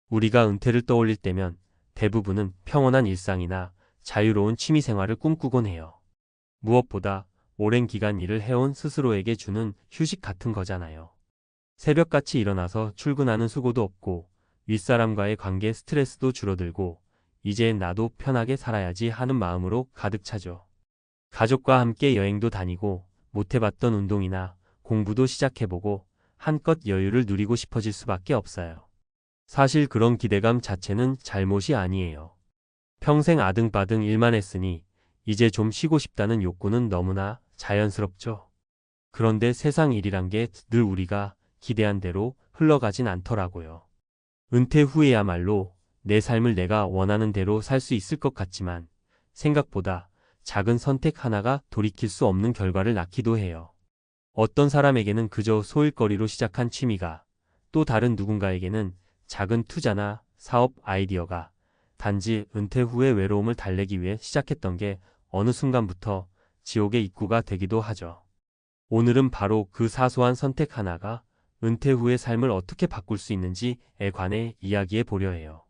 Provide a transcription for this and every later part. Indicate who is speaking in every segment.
Speaker 1: 우리가 은퇴를 떠올릴 때면 대부분은 평온한 일상이나 자유로운 취미 생활을 꿈꾸곤 해요. 무엇보다 오랜 기간 일을 해온 스스로에게 주는 휴식 같은 거잖아요. 새벽같이 일어나서 출근하는 수고도 없고 윗사람과의 관계 스트레스도 줄어들고 이제 나도 편하게 살아야지 하는 마음으로 가득 차죠. 가족과 함께 여행도 다니고 못해봤던 운동이나 공부도 시작해보고 한껏 여유를 누리고 싶어질 수밖에 없어요. 사실 그런 기대감 자체는 잘못이 아니에요. 평생 아등바등 일만 했으니 이제 좀 쉬고 싶다는 욕구는 너무나 자연스럽죠. 그런데 세상 일이란 게 늘 우리가 기대한 대로 흘러가진 않더라고요. 은퇴 후에야말로 내 삶을 내가 원하는 대로 살 수 있을 것 같지만 생각보다 작은 선택 하나가 돌이킬 수 없는 결과를 낳기도 해요. 어떤 사람에게는 그저 소일거리로 시작한 취미가 또 다른 누군가에게는 작은 투자나 사업 아이디어가 단지 은퇴 후의 외로움을 달래기 위해 시작했던 게 어느 순간부터 지옥의 입구가 되기도 하죠. 오늘은 바로 그 사소한 선택 하나가 은퇴 후의 삶을 어떻게 바꿀 수 있는지에 관해 이야기해 보려 해요.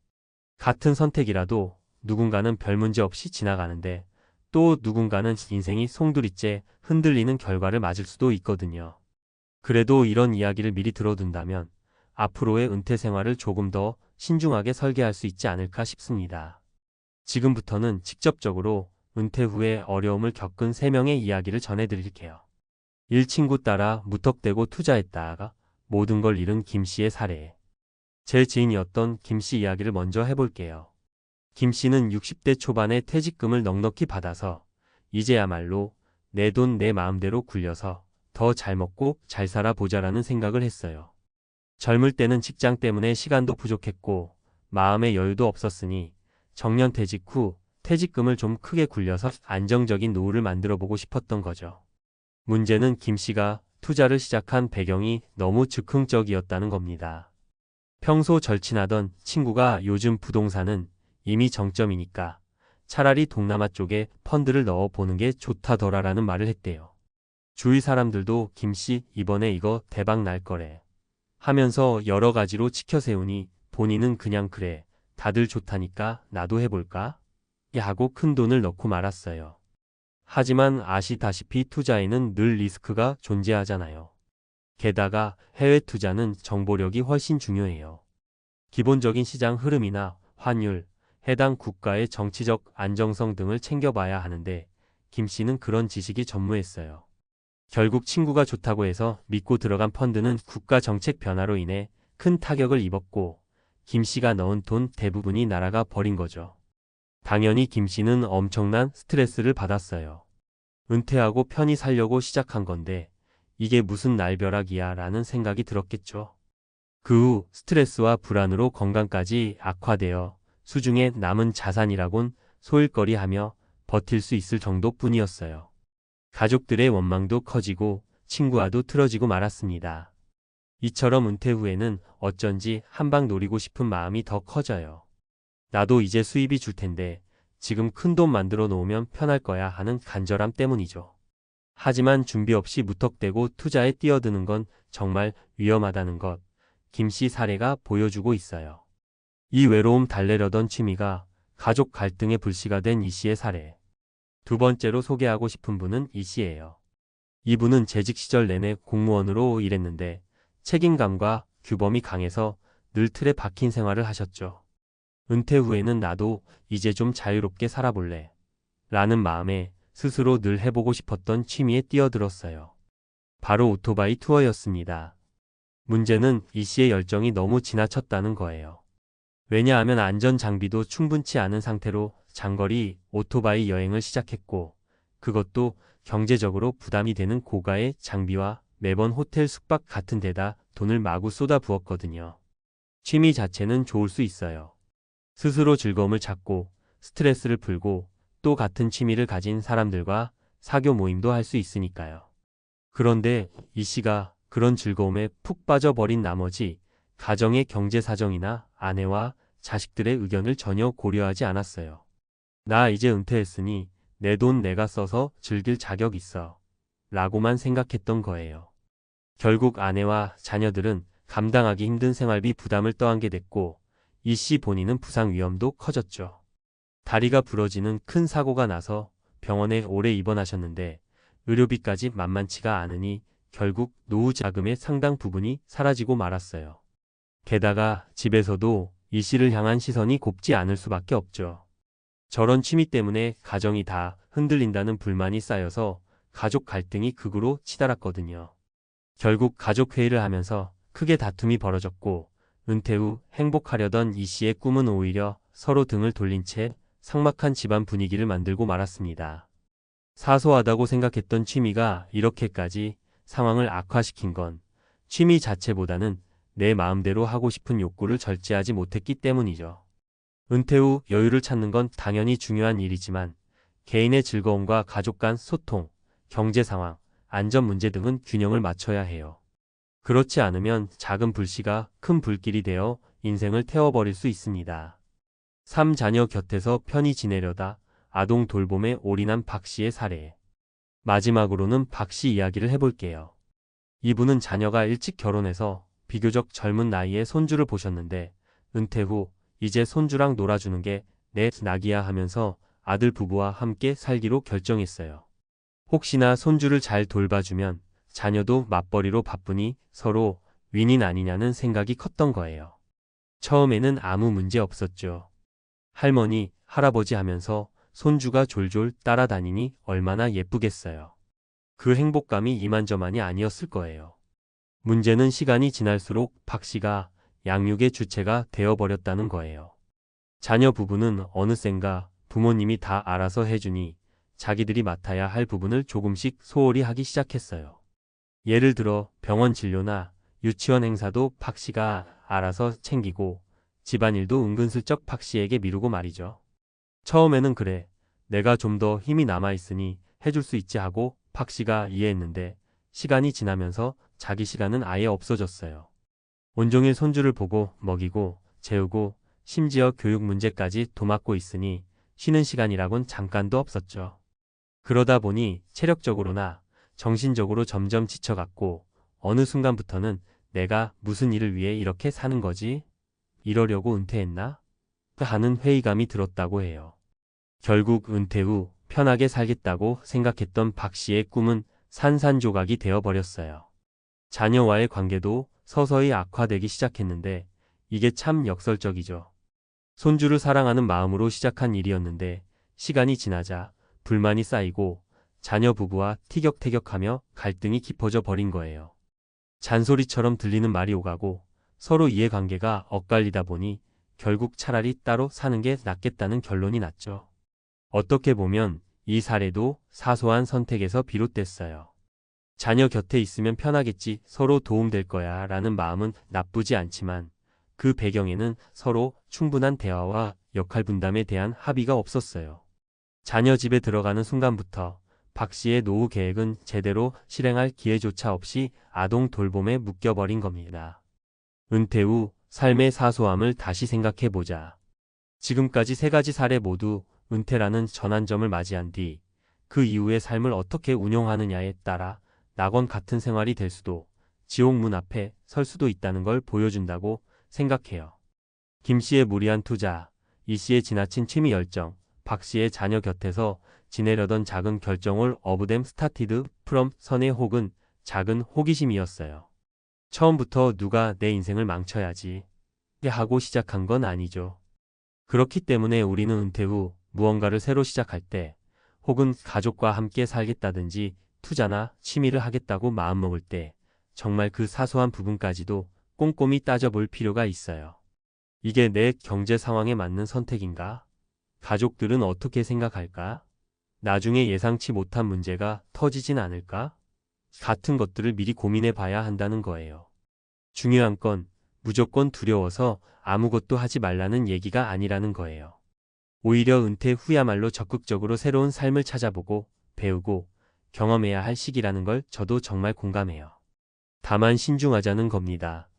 Speaker 1: 같은 선택이라도 누군가는 별 문제 없이 지나가는데 또 누군가는 인생이 송두리째 흔들리는 결과를 맞을 수도 있거든요. 그래도 이런 이야기를 미리 들어둔다면 앞으로의 은퇴 생활을 조금 더 신중하게 설계할 수 있지 않을까 싶습니다. 지금부터는 직접적으로 은퇴 후에 어려움을 겪은 3명의 이야기를 전해드릴게요. 1친구 따라 무턱대고 투자했다가 모든 걸 잃은 김씨의 사례. 제 지인이었던 김씨 이야기를 먼저 해볼게요. 김씨는 60대 초반에 퇴직금을 넉넉히 받아서 이제야말로 내 돈 내 마음대로 굴려서 더 잘 먹고 잘 살아보자라는 생각을 했어요. 젊을 때는 직장 때문에 시간도 부족했고 마음의 여유도 없었으니 정년퇴직 후 퇴직금을 좀 크게 굴려서 안정적인 노후를 만들어보고 싶었던 거죠. 문제는 김씨가 투자를 시작한 배경이 너무 즉흥적이었다는 겁니다. 평소 절친하던 친구가 요즘 부동산은 이미 정점이니까 차라리 동남아 쪽에 펀드를 넣어보는 게 좋다더라라는 말을 했대요. 주위 사람들도 김씨 이번에 이거 대박 날 거래 하면서 여러 가지로 치켜세우니 본인은 그냥 그래 다들 좋다니까 나도 해볼까? 하고 큰 돈을 넣고 말았어요. 하지만 아시다시피 투자에는 늘 리스크가 존재하잖아요. 게다가 해외 투자는 정보력이 훨씬 중요해요. 기본적인 시장 흐름이나 환율, 해당 국가의 정치적 안정성 등을 챙겨봐야 하는데 김씨는 그런 지식이 전무했어요. 결국 친구가 좋다고 해서 믿고 들어간 펀드는 국가 정책 변화로 인해 큰 타격을 입었고 김씨가 넣은 돈 대부분이 날아가 버린 거죠. 당연히 김씨는 엄청난 스트레스를 받았어요. 은퇴하고 편히 살려고 시작한 건데 이게 무슨 날벼락이야 라는 생각이 들었겠죠. 그 후 스트레스와 불안으로 건강까지 악화되어 수중에 남은 자산이라곤 소일거리하며 버틸 수 있을 정도뿐이었어요. 가족들의 원망도 커지고 친구와도 틀어지고 말았습니다. 이처럼 은퇴 후에는 어쩐지 한방 노리고 싶은 마음이 더 커져요. 나도 이제 수입이 줄 텐데 지금 큰돈 만들어 놓으면 편할 거야 하는 간절함 때문이죠. 하지만 준비 없이 무턱대고 투자에 뛰어드는 건 정말 위험하다는 것, 김씨 사례가 보여주고 있어요. 이 외로움 달래려던 취미가 가족 갈등의 불씨가 된 이씨의 사례. 두 번째로 소개하고 싶은 분은 이씨예요. 이분은 재직 시절 내내 공무원으로 일했는데 책임감과 규범이 강해서 늘 틀에 박힌 생활을 하셨죠. 은퇴 후에는 나도 이제 좀 자유롭게 살아볼래 라는 마음에 스스로 늘 해보고 싶었던 취미에 뛰어들었어요. 바로 오토바이 투어였습니다. 문제는 이씨의 열정이 너무 지나쳤다는 거예요. 왜냐하면 안전 장비도 충분치 않은 상태로 장거리 오토바이 여행을 시작했고 그것도 경제적으로 부담이 되는 고가의 장비와 매번 호텔 숙박 같은 데다 돈을 마구 쏟아부었거든요. 취미 자체는 좋을 수 있어요. 스스로 즐거움을 찾고 스트레스를 풀고 또 같은 취미를 가진 사람들과 사교 모임도 할 수 있으니까요. 그런데 이 씨가 그런 즐거움에 푹 빠져버린 나머지 가정의 경제 사정이나 아내와 자식들의 의견을 전혀 고려하지 않았어요. 나 이제 은퇴했으니 내 돈 내가 써서 즐길 자격 있어 라고만 생각했던 거예요. 결국 아내와 자녀들은 감당하기 힘든 생활비 부담을 떠안게 됐고 이 씨 본인은 부상 위험도 커졌죠. 다리가 부러지는 큰 사고가 나서 병원에 오래 입원하셨는데 의료비까지 만만치가 않으니 결국 노후 자금의 상당 부분이 사라지고 말았어요. 게다가 집에서도 이 씨를 향한 시선이 곱지 않을 수밖에 없죠. 저런 취미 때문에 가정이 다 흔들린다는 불만이 쌓여서 가족 갈등이 극으로 치달았거든요. 결국 가족 회의를 하면서 크게 다툼이 벌어졌고 은퇴 후 행복하려던 이 씨의 꿈은 오히려 서로 등을 돌린 채 삭막한 집안 분위기를 만들고 말았습니다. 사소하다고 생각했던 취미가 이렇게까지 상황을 악화시킨 건 취미 자체보다는 내 마음대로 하고 싶은 욕구를 절제하지 못했기 때문이죠. 은퇴 후 여유를 찾는 건 당연히 중요한 일이지만 개인의 즐거움과 가족 간 소통, 경제 상황, 안전 문제 등은 균형을 맞춰야 해요. 그렇지 않으면 작은 불씨가 큰 불길이 되어 인생을 태워버릴 수 있습니다. 3자녀 곁에서 편히 지내려다 아동 돌봄에 올인한 박 씨의 사례. 마지막으로는 박 씨 이야기를 해볼게요. 이분은 자녀가 일찍 결혼해서 비교적 젊은 나이에 손주를 보셨는데 은퇴 후 이제 손주랑 놀아주는 게 내 낙이야 하면서 아들 부부와 함께 살기로 결정했어요. 혹시나 손주를 잘 돌봐주면 자녀도 맞벌이로 바쁘니 서로 윈윈 아니냐는 생각이 컸던 거예요. 처음에는 아무 문제 없었죠. 할머니, 할아버지 하면서 손주가 졸졸 따라다니니 얼마나 예쁘겠어요. 그 행복감이 이만저만이 아니었을 거예요. 문제는 시간이 지날수록 박 씨가 양육의 주체가 되어버렸다는 거예요. 자녀 부부는 어느샌가 부모님이 다 알아서 해주니 자기들이 맡아야 할 부분을 조금씩 소홀히 하기 시작했어요. 예를 들어 병원 진료나 유치원 행사도 박 씨가 알아서 챙기고 집안일도 은근슬쩍 박 씨에게 미루고 말이죠. 처음에는 그래, 내가 좀 더 힘이 남아있으니 해줄 수 있지 하고 박 씨가 이해했는데 시간이 지나면서 자기 시간은 아예 없어졌어요. 온종일 손주를 보고 먹이고 재우고 심지어 교육 문제까지 도맡고 있으니 쉬는 시간이라곤 잠깐도 없었죠. 그러다 보니 체력적으로나 정신적으로 점점 지쳐갔고 어느 순간부터는 내가 무슨 일을 위해 이렇게 사는 거지? 이러려고 은퇴했나? 하는 회의감이 들었다고 해요. 결국 은퇴 후 편하게 살겠다고 생각했던 박 씨의 꿈은 산산조각이 되어버렸어요. 자녀와의 관계도 서서히 악화되기 시작했는데 이게 참 역설적이죠. 손주를 사랑하는 마음으로 시작한 일이었는데 시간이 지나자 불만이 쌓이고 자녀 부부와 티격태격하며 갈등이 깊어져 버린 거예요. 잔소리처럼 들리는 말이 오가고 서로 이해관계가 엇갈리다 보니 결국 차라리 따로 사는 게 낫겠다는 결론이 났죠. 어떻게 보면 이 사례도 사소한 선택에서 비롯됐어요. 자녀 곁에 있으면 편하겠지, 서로 도움될 거야 라는 마음은 나쁘지 않지만 그 배경에는 서로 충분한 대화와 역할 분담에 대한 합의가 없었어요. 자녀 집에 들어가는 순간부터 박 씨의 노후 계획은 제대로 실행할 기회조차 없이 아동 돌봄에 묶여버린 겁니다. 은퇴 후 삶의 사소함을 다시 생각해보자. 지금까지 세 가지 사례 모두 은퇴라는 전환점을 맞이한 뒤 그 이후의 삶을 어떻게 운용하느냐에 따라 낙원 같은 생활이 될 수도 지옥 문 앞에 설 수도 있다는 걸 보여준다고 생각해요. 김 씨의 무리한 투자, 이 씨의 지나친 취미 열정, 박 씨의 자녀 곁에서 지내려던 작은 결정을 어브댐 스타티드 프롬 선의 혹은 작은 호기심이었어요. 처음부터 누가 내 인생을 망쳐야지 하고 시작한 건 아니죠. 그렇기 때문에 우리는 은퇴 후 무언가를 새로 시작할 때 혹은 가족과 함께 살겠다든지 투자나 취미를 하겠다고 마음먹을 때 정말 그 사소한 부분까지도 꼼꼼히 따져볼 필요가 있어요. 이게 내 경제 상황에 맞는 선택인가? 가족들은 어떻게 생각할까? 나중에 예상치 못한 문제가 터지진 않을까? 같은 것들을 미리 고민해 봐야 한다는 거예요. 중요한 건 무조건 두려워서 아무것도 하지 말라는 얘기가 아니라는 거예요. 오히려 은퇴 후야말로 적극적으로 새로운 삶을 찾아보고 배우고 경험해야 할 시기라는 걸 저도 정말 공감해요. 다만 신중하자는 겁니다.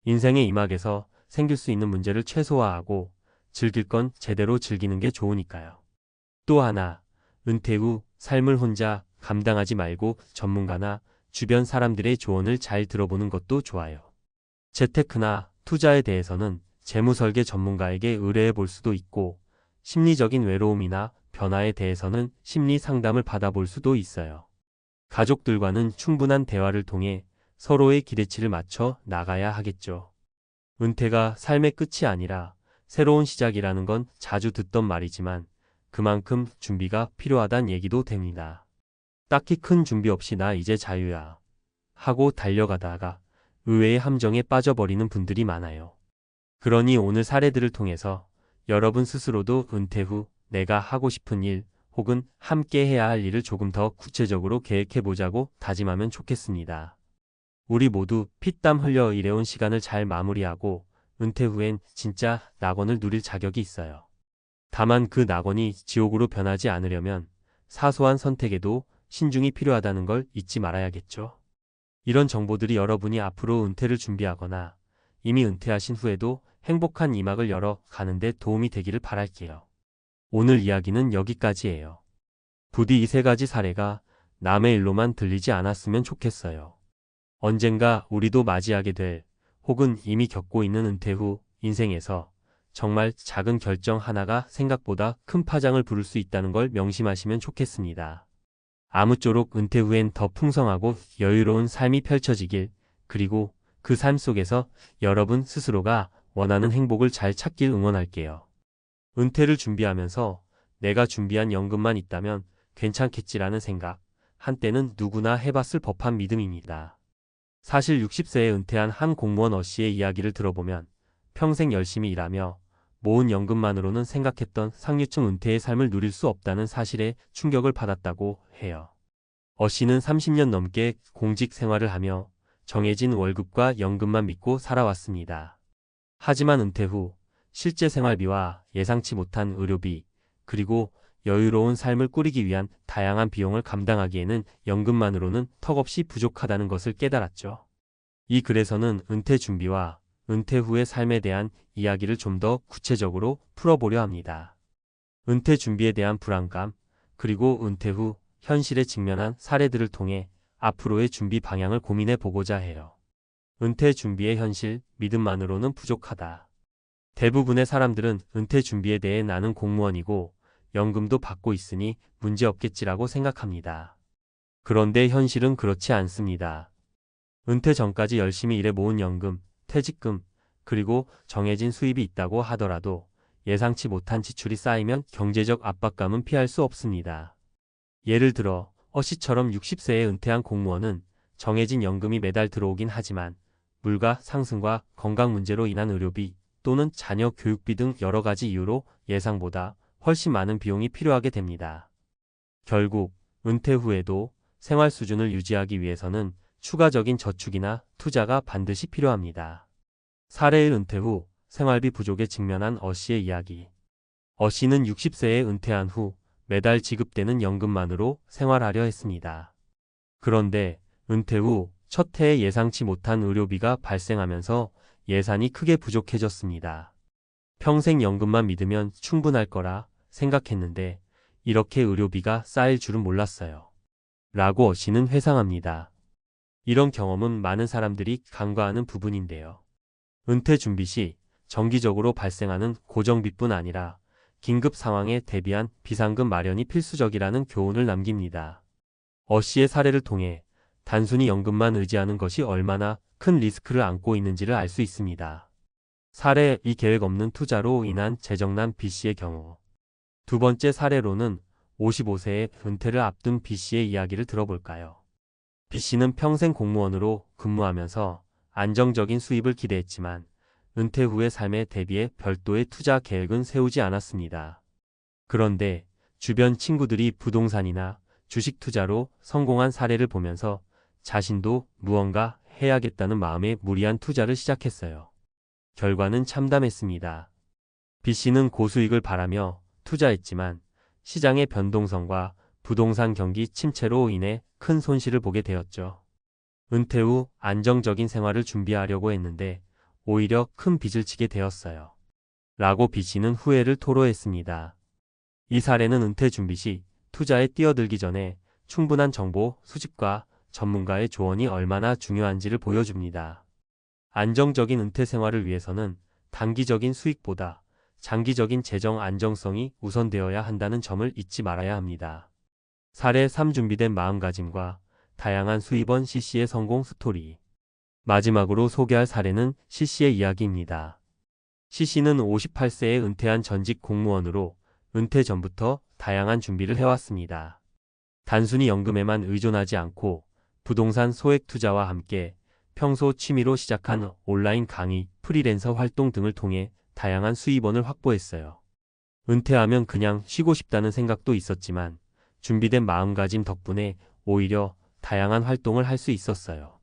Speaker 1: 인생의 이막에서 생길 수 있는 문제를 최소화하고 즐길 건 제대로 즐기는 게 좋으니까요. 또 하나, 은퇴 후 삶을 혼자 감당하지 말고 전문가나 주변 사람들의 조언을 잘 들어보는 것도 좋아요. 재테크나 투자에 대해서는 재무설계 전문가에게 의뢰해 볼 수도 있고, 심리적인 외로움이나 변화에 대해서는 심리 상담을 받아볼 수도 있어요. 가족들과는 충분한 대화를 통해 서로의 기대치를 맞춰 나가야 하겠죠. 은퇴가 삶의 끝이 아니라 새로운 시작이라는 건 자주 듣던 말이지만 그만큼 준비가 필요하단 얘기도 됩니다. 딱히 큰 준비 없이 나 이제 자유야 하고 달려가다가 의외의 함정에 빠져버리는 분들이 많아요. 그러니 오늘 사례들을 통해서 여러분 스스로도 은퇴 후 내가 하고 싶은 일 혹은 함께 해야 할 일을 조금 더 구체적으로 계획해보자고 다짐하면 좋겠습니다. 우리 모두 피땀 흘려 일해온 시간을 잘 마무리하고 은퇴 후엔 진짜 낙원을 누릴 자격이 있어요. 다만 그 낙원이 지옥으로 변하지 않으려면 사소한 선택에도 신중이 필요하다는 걸 잊지 말아야겠죠. 이런 정보들이 여러분이 앞으로 은퇴를 준비하거나 이미 은퇴하신 후에도 행복한 이막을 열어 가는데 도움이 되기를 바랄게요. 오늘 이야기는 여기까지예요. 부디 이 세 가지 사례가 남의 일로만 들리지 않았으면 좋겠어요. 언젠가 우리도 맞이하게 될 혹은 이미 겪고 있는 은퇴 후 인생에서 정말 작은 결정 하나가 생각보다 큰 파장을 부를 수 있다는 걸 명심하시면 좋겠습니다. 아무쪼록 은퇴 후엔 더 풍성하고 여유로운 삶이 펼쳐지길, 그리고 그 삶 속에서 여러분 스스로가 원하는 행복을 잘 찾길 응원할게요. 은퇴를 준비하면서 내가 준비한 연금만 있다면 괜찮겠지라는 생각, 한때는 누구나 해봤을 법한 믿음입니다. 사실 60세에 은퇴한 한 공무원 어씨의 이야기를 들어보면 평생 열심히 일하며 모은 연금만으로는 생각했던 상류층 은퇴의 삶을 누릴 수 없다는 사실에 충격을 받았다고 해요. 어씨는 30년 넘게 공직 생활을 하며 정해진 월급과 연금만 믿고 살아왔습니다. 하지만 은퇴 후 실제 생활비와 예상치 못한 의료비, 그리고 여유로운 삶을 꾸리기 위한 다양한 비용을 감당하기에는 연금만으로는 턱없이 부족하다는 것을 깨달았죠. 이 글에서는 은퇴 준비와 은퇴 후의 삶에 대한 이야기를 좀 더 구체적으로 풀어보려 합니다. 은퇴 준비에 대한 불안감, 그리고 은퇴 후 현실에 직면한 사례들을 통해 앞으로의 준비 방향을 고민해 보고자 해요. 은퇴 준비의 현실, 믿음만으로는 부족하다. 대부분의 사람들은 은퇴 준비에 대해 나는 공무원이고 연금도 받고 있으니 문제없겠지라고 생각합니다. 그런데 현실은 그렇지 않습니다. 은퇴 전까지 열심히 일해 모은 연금, 퇴직금, 그리고 정해진 수입이 있다고 하더라도 예상치 못한 지출이 쌓이면 경제적 압박감은 피할 수 없습니다. 예를 들어 어씨처럼 60세에 은퇴한 공무원은 정해진 연금이 매달 들어오긴 하지만 물가 상승과 건강 문제로 인한 의료비 또는 자녀 교육비 등 여러 가지 이유로 예상보다 훨씬 많은 비용이 필요하게 됩니다. 결국 은퇴 후에도 생활 수준을 유지하기 위해서는 추가적인 저축이나 투자가 반드시 필요합니다. 사례일 은퇴 후 생활비 부족에 직면한 어씨의 이야기. 어씨는 60세에 은퇴한 후 매달 지급되는 연금만으로 생활하려 했습니다. 그런데 은퇴 후 첫 해에 예상치 못한 의료비가 발생하면서 예산이 크게 부족해졌습니다. 평생 연금만 믿으면 충분할 거라 생각했는데 이렇게 의료비가 쌓일 줄은 몰랐어요. 라고 어씨는 회상합니다. 이런 경험은 많은 사람들이 간과하는 부분인데요. 은퇴 준비 시 정기적으로 발생하는 고정비뿐 아니라 긴급 상황에 대비한 비상금 마련이 필수적이라는 교훈을 남깁니다. 어씨의 사례를 통해 단순히 연금만 의지하는 것이 얼마나 큰 리스크를 안고 있는지를 알 수 있습니다. 사례 2. 계획 없는 투자로 인한 재정난 B씨의 경우. 두 번째 사례로는 55세에 은퇴를 앞둔 B씨의 이야기를 들어볼까요? B씨는 평생 공무원으로 근무하면서 안정적인 수입을 기대했지만 은퇴 후의 삶에 대비해 별도의 투자 계획은 세우지 않았습니다. 그런데 주변 친구들이 부동산이나 주식 투자로 성공한 사례를 보면서 자신도 무언가 해야겠다는 마음에 무리한 투자를 시작했어요. 결과는 참담했습니다. B씨는 고수익을 바라며 투자했지만 시장의 변동성과 부동산 경기 침체로 인해 큰 손실을 보게 되었죠. 은퇴 후 안정적인 생활을 준비하려고 했는데 오히려 큰 빚을 지게 되었어요. 라고 B씨는 후회를 토로했습니다. 이 사례는 은퇴 준비 시 투자에 뛰어들기 전에 충분한 정보 수집과 전문가의 조언이 얼마나 중요한지를 보여줍니다. 안정적인 은퇴 생활을 위해서는 단기적인 수익보다 장기적인 재정 안정성이 우선되어야 한다는 점을 잊지 말아야 합니다. 사례 3 준비된 마음가짐과 다양한 수입원 C씨의 성공 스토리. 마지막으로 소개할 사례는 C씨의 이야기입니다. C씨는 58세에 은퇴한 전직 공무원으로 은퇴 전부터 다양한 준비를 해왔습니다. 단순히 연금에만 의존하지 않고 부동산 소액 투자와 함께 평소 취미로 시작한 온라인 강의, 프리랜서 활동 등을 통해 다양한 수입원을 확보했어요. 은퇴하면 그냥 쉬고 싶다는 생각도 있었지만 준비된 마음가짐 덕분에 오히려 다양한 활동을 할 수 있었어요.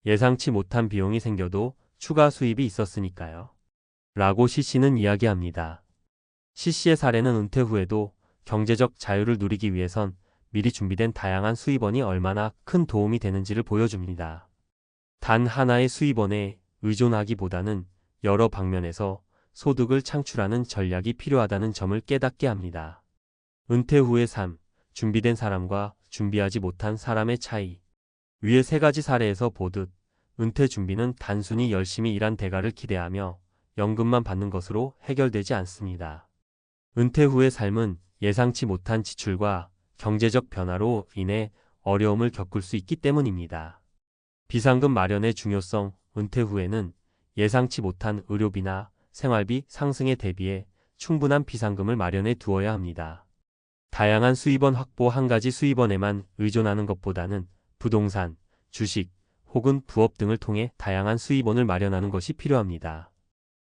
Speaker 1: 예상치 못한 비용이 생겨도 추가 수입이 있었으니까요. 라고 C씨는 이야기합니다. C씨의 사례는 은퇴 후에도 경제적 자유를 누리기 위해선 미리 준비된 다양한 수입원이 얼마나 큰 도움이 되는지를 보여줍니다. 단 하나의 수입원에 의존하기보다는 여러 방면에서 소득을 창출하는 전략이 필요하다는 점을 깨닫게 합니다. 은퇴 후의 삶, 준비된 사람과 준비하지 못한 사람의 차이. 위의 세 가지 사례에서 보듯 은퇴 준비는 단순히 열심히 일한 대가를 기대하며 연금만 받는 것으로 해결되지 않습니다. 은퇴 후의 삶은 예상치 못한 지출과 경제적 변화로 인해 어려움을 겪을 수 있기 때문입니다. 비상금 마련의 중요성. 은퇴 후에는 예상치 못한 의료비나 생활비 상승에 대비해 충분한 비상금을 마련해 두어야 합니다. 다양한 수입원 확보. 한 가지 수입원에만 의존하는 것보다는 부동산, 주식, 혹은 부업 등을 통해 다양한 수입원을 마련하는 것이 필요합니다.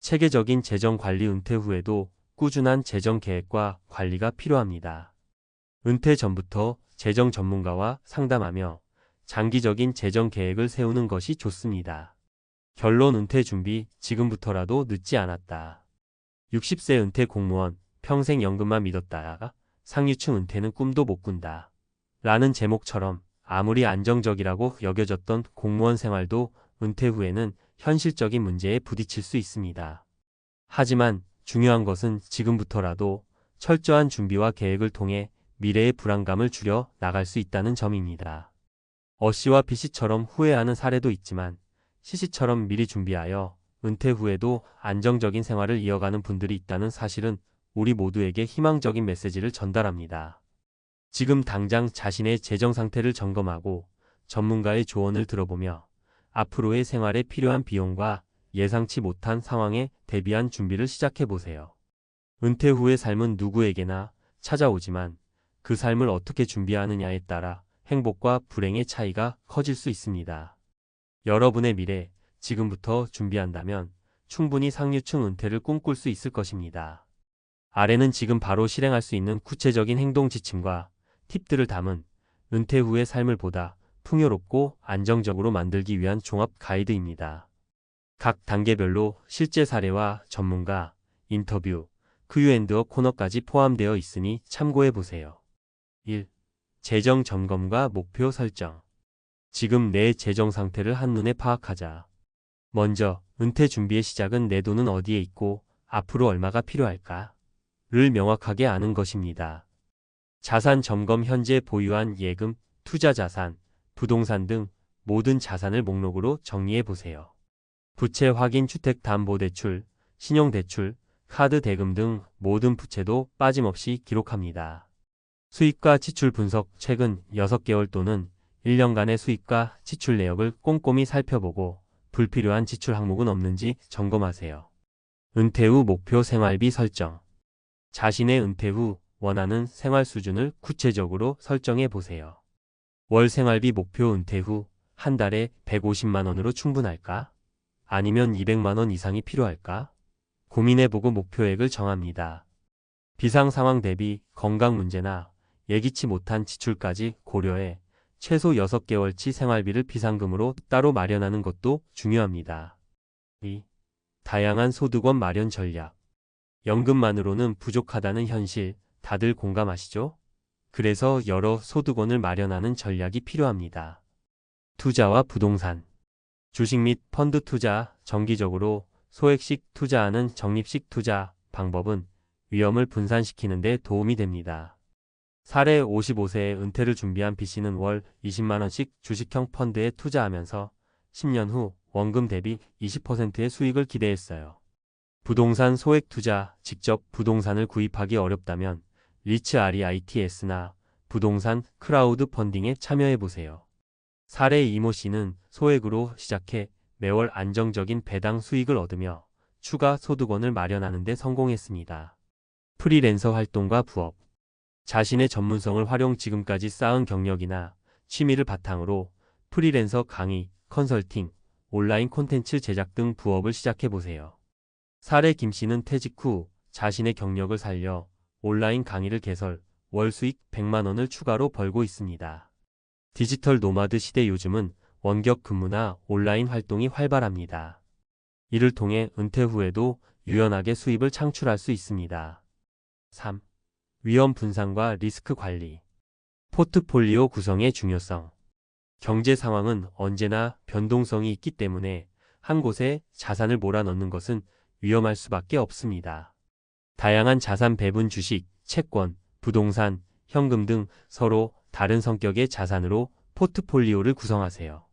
Speaker 1: 체계적인 재정 관리. 은퇴 후에도 꾸준한 재정 계획과 관리가 필요합니다. 은퇴 전부터 재정 전문가와 상담하며 장기적인 재정 계획을 세우는 것이 좋습니다. 결론. 은퇴 준비 지금부터라도 늦지 않았다. 60세 은퇴 공무원 평생 연금만 믿었다가 상류층 은퇴는 꿈도 못 꾼다. 라는 제목처럼 아무리 안정적이라고 여겨졌던 공무원 생활도 은퇴 후에는 현실적인 문제에 부딪힐 수 있습니다. 하지만 중요한 것은 지금부터라도 철저한 준비와 계획을 통해 미래의 불안감을 줄여 나갈 수 있다는 점입니다. C씨와 B씨처럼 후회하는 사례도 있지만 C씨처럼 미리 준비하여 은퇴 후에도 안정적인 생활을 이어가는 분들이 있다는 사실은 우리 모두에게 희망적인 메시지를 전달합니다. 지금 당장 자신의 재정 상태를 점검하고 전문가의 조언을 들어보며 앞으로의 생활에 필요한 비용과 예상치 못한 상황에 대비한 준비를 시작해보세요. 은퇴 후의 삶은 누구에게나 찾아오지만 그 삶을 어떻게 준비하느냐에 따라 행복과 불행의 차이가 커질 수 있습니다. 여러분의 미래, 지금부터 준비한다면 충분히 상류층 은퇴를 꿈꿀 수 있을 것입니다. 아래는 지금 바로 실행할 수 있는 구체적인 행동 지침과 팁들을 담은 은퇴 후의 삶을 보다 풍요롭고 안정적으로 만들기 위한 종합 가이드입니다. 각 단계별로 실제 사례와 전문가, 인터뷰, Q&A 코너까지 포함되어 있으니 참고해보세요. 1. 재정 점검과 목표 설정. 지금 내 재정 상태를 한눈에 파악하자. 먼저 은퇴 준비의 시작은 내 돈은 어디에 있고 앞으로 얼마가 필요할까? 를 명확하게 아는 것입니다. 자산 점검. 현재 보유한 예금, 투자 자산, 부동산 등 모든 자산을 목록으로 정리해 보세요. 부채 확인. 주택담보대출, 신용대출, 카드 대금 등 모든 부채도 빠짐없이 기록합니다. 수입과 지출 분석. 최근 6개월 또는 1년간의 수입과 지출 내역을 꼼꼼히 살펴보고 불필요한 지출 항목은 없는지 점검하세요. 은퇴 후 목표 생활비 설정. 자신의 은퇴 후 원하는 생활 수준을 구체적으로 설정해 보세요. 월 생활비 목표. 은퇴 후 한 달에 150만 원으로 충분할까? 아니면 200만 원 이상이 필요할까? 고민해보고 목표액을 정합니다. 비상 상황 대비 건강 문제나 예기치 못한 지출까지 고려해 최소 6개월치 생활비를 비상금으로 따로 마련하는 것도 중요합니다. 2. 다양한 소득원 마련 전략. 연금만으로는 부족하다는 현실 다들 공감하시죠? 그래서 여러 소득원을 마련하는 전략이 필요합니다. 투자와 부동산. 주식 및 펀드 투자. 정기적으로 소액식 투자하는 적립식 투자 방법은 위험을 분산시키는 데 도움이 됩니다. 사례 55세에 은퇴를 준비한 B씨는 월 20만 원씩 주식형 펀드에 투자하면서 10년 후 원금 대비 20%의 수익을 기대했어요. 부동산 소액 투자, 직접 부동산을 구입하기 어렵다면 리츠 REITS나 부동산 크라우드 펀딩에 참여해 보세요. 사례 이모 씨는 소액으로 시작해 매월 안정적인 배당 수익을 얻으며 추가 소득원을 마련하는 데 성공했습니다. 프리랜서 활동과 부업. 자신의 전문성을 활용 지금까지 쌓은 경력이나 취미를 바탕으로 프리랜서 강의, 컨설팅, 온라인 콘텐츠 제작 등 부업을 시작해 보세요. 사례 김 씨는 퇴직 후 자신의 경력을 살려 온라인 강의를 개설, 월 수익 100만 원을 추가로 벌고 있습니다. 디지털 노마드 시대 요즘은 원격 근무나 온라인 활동이 활발합니다. 이를 통해 은퇴 후에도 유연하게 수입을 창출할 수 있습니다. 3. 위험 분산과 리스크 관리. 포트폴리오 구성의 중요성. 경제 상황은 언제나 변동성이 있기 때문에 한 곳에 자산을 몰아넣는 것은 위험할 수밖에 없습니다. 다양한 자산 배분 주식, 채권, 부동산, 현금 등 서로 다른 성격의 자산으로 포트폴리오를 구성하세요.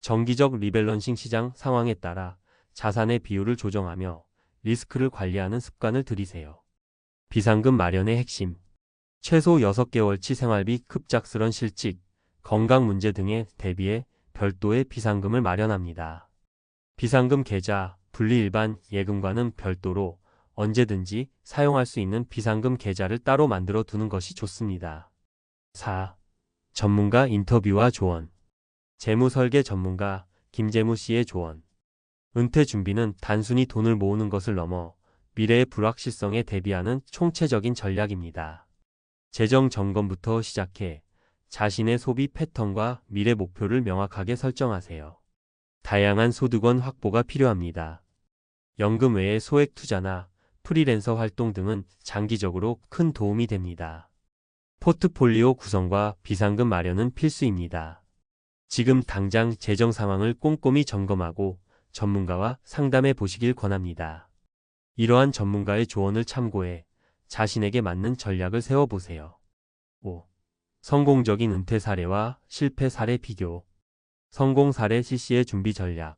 Speaker 1: 정기적 리밸런싱 시장 상황에 따라 자산의 비율을 조정하며 리스크를 관리하는 습관을 들이세요. 비상금 마련의 핵심. 최소 6개월치 생활비 급작스런 실직, 건강 문제 등에 대비해 별도의 비상금을 마련합니다. 비상금 계좌, 분리 일반 예금과는 별도로 언제든지 사용할 수 있는 비상금 계좌를 따로 만들어 두는 것이 좋습니다. 4. 전문가 인터뷰와 조언. 재무설계 전문가 김재무 씨의 조언. 은퇴 준비는 단순히 돈을 모으는 것을 넘어 미래의 불확실성에 대비하는 총체적인 전략입니다. 재정 점검부터 시작해 자신의 소비 패턴과 미래 목표를 명확하게 설정하세요. 다양한 소득원 확보가 필요합니다. 연금 외의 소액 투자나 프리랜서 활동 등은 장기적으로 큰 도움이 됩니다. 포트폴리오 구성과 비상금 마련은 필수입니다. 지금 당장 재정 상황을 꼼꼼히 점검하고 전문가와 상담해 보시길 권합니다. 이러한 전문가의 조언을 참고해 자신에게 맞는 전략을 세워보세요. 5. 성공적인 은퇴 사례와 실패 사례 비교. 성공 사례 CC의 준비 전략.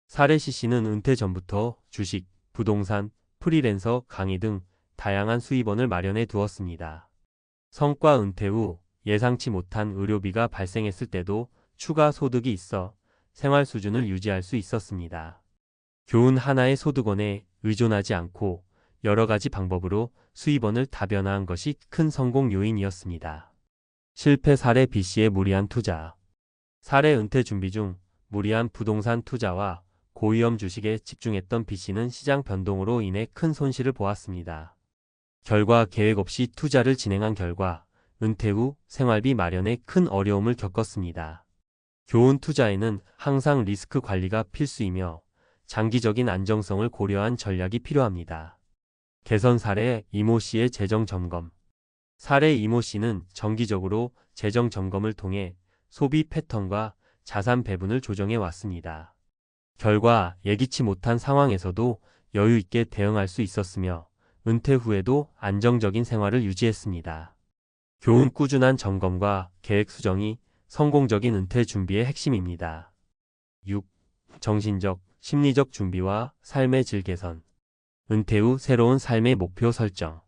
Speaker 1: 사례 CC는 은퇴 전부터 주식, 부동산, 프리랜서, 강의 등 다양한 수입원을 마련해 두었습니다. 성과 은퇴 후 예상치 못한 의료비가 발생했을 때도 추가 소득이 있어 생활 수준을 유지할 수 있었습니다. 교훈 하나의 소득원에 의존하지 않고 여러 가지 방법으로 수입원을 다변화한 것이 큰 성공 요인이었습니다. 실패 사례 B씨의 무리한 투자. 사례 은퇴 준비 중 무리한 부동산 투자와 고위험 주식에 집중했던 B씨는 시장 변동으로 인해 큰 손실을 보았습니다. 결과 계획 없이 투자를 진행한 결과 은퇴 후 생활비 마련에 큰 어려움을 겪었습니다. 교훈 투자에는 항상 리스크 관리가 필수이며 장기적인 안정성을 고려한 전략이 필요합니다. 개선 사례 이모 씨의 재정 점검. 사례 이모 씨는 정기적으로 재정 점검을 통해 소비 패턴과 자산 배분을 조정해 왔습니다. 결과 예기치 못한 상황에서도 여유 있게 대응할 수 있었으며 은퇴 후에도 안정적인 생활을 유지했습니다. 교훈 꾸준한 점검과 계획 수정이 성공적인 은퇴 준비의 핵심입니다. 6. 정신적, 심리적 준비와 삶의 질 개선. 은퇴 후 새로운 삶의 목표 설정.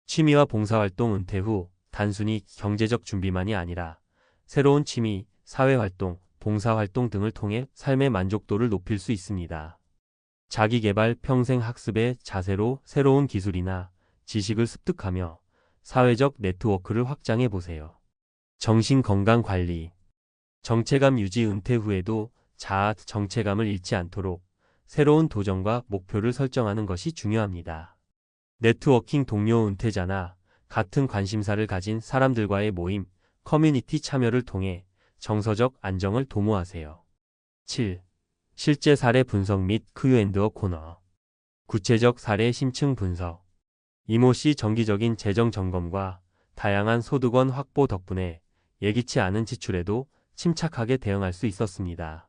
Speaker 1: 취미와 봉사활동. 은퇴 후 단순히 경제적 준비만이 아니라 새로운 취미, 사회활동, 봉사활동 등을 통해 삶의 만족도를 높일 수 있습니다. 자기개발, 평생학습의 자세로 새로운 기술이나 지식을 습득하며 사회적 네트워크를 확장해 보세요. 정신건강관리. 정체감 유지. 은퇴 후에도 자아 정체감을 잃지 않도록 새로운 도전과 목표를 설정하는 것이 중요합니다. 네트워킹. 동료 은퇴자나 같은 관심사를 가진 사람들과의 모임, 커뮤니티 참여를 통해 정서적 안정을 도모하세요. 7. 실제 사례 분석 및 Q&A 코너. 구체적 사례 심층 분석. 이모 씨 정기적인 재정 점검과 다양한 소득원 확보 덕분에 예기치 않은 지출에도 침착하게 대응할 수 있었습니다.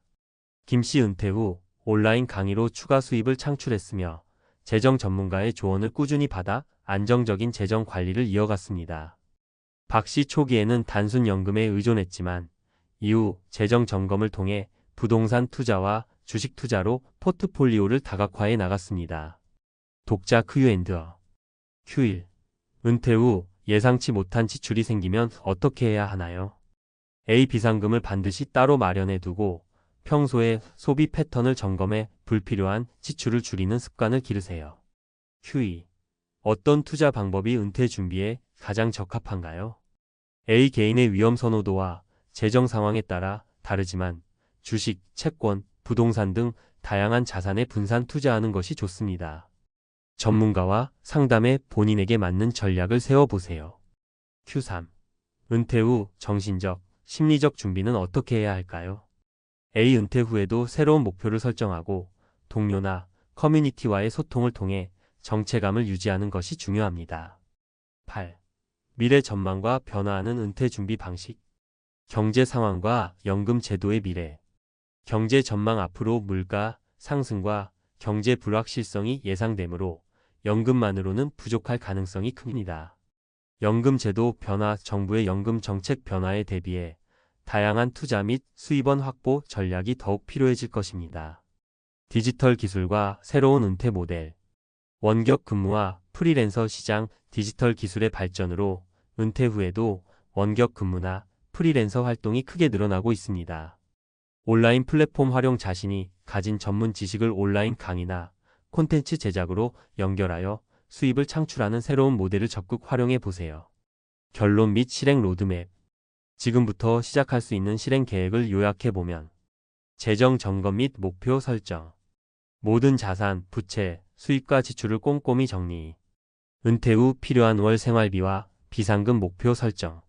Speaker 1: 김 씨 은퇴 후 온라인 강의로 추가 수입을 창출했으며 재정 전문가의 조언을 꾸준히 받아 안정적인 재정 관리를 이어갔습니다. 박 씨 초기에는 단순 연금에 의존했지만 이후 재정 점검을 통해 부동산 투자와 주식 투자로 포트폴리오를 다각화해 나갔습니다. 독자 Q&A. Q1. 은퇴 후 예상치 못한 지출이 생기면 어떻게 해야 하나요? A. 비상금을 반드시 따로 마련해 두고 평소에 소비 패턴을 점검해 불필요한 지출을 줄이는 습관을 기르세요. Q2. 어떤 투자 방법이 은퇴 준비에 가장 적합한가요? A. 개인의 위험 선호도와 재정 상황에 따라 다르지만 주식, 채권, 부동산 등 다양한 자산에 분산 투자하는 것이 좋습니다. 전문가와 상담해 본인에게 맞는 전략을 세워보세요. Q3. 은퇴 후 정신적, 심리적 준비는 어떻게 해야 할까요? A. 은퇴 후에도 새로운 목표를 설정하고 동료나 커뮤니티와의 소통을 통해 정체감을 유지하는 것이 중요합니다. 8. 미래 전망과 변화하는 은퇴 준비 방식. 경제 상황과 연금 제도의 미래. 경제 전망. 앞으로 물가 상승과 경제 불확실성이 예상되므로 연금만으로는 부족할 가능성이 큽니다. 연금 제도 변화. 정부의 연금 정책 변화에 대비해 다양한 투자 및 수입원 확보 전략이 더욱 필요해질 것입니다. 디지털 기술과 새로운 은퇴 모델. 원격 근무와 프리랜서 시장. 디지털 기술의 발전으로 은퇴 후에도 원격 근무나 프리랜서 활동이 크게 늘어나고 있습니다. 온라인 플랫폼 활용. 자신이 가진 전문 지식을 온라인 강의나 콘텐츠 제작으로 연결하여 수입을 창출하는 새로운 모델을 적극 활용해 보세요. 결론 및 실행 로드맵. 지금부터 시작할 수 있는 실행 계획을 요약해 보면 재정 점검 및 목표 설정. 모든 자산, 부채, 수입과 지출을 꼼꼼히 정리. 은퇴 후 필요한 월 생활비와 비상금 목표 설정.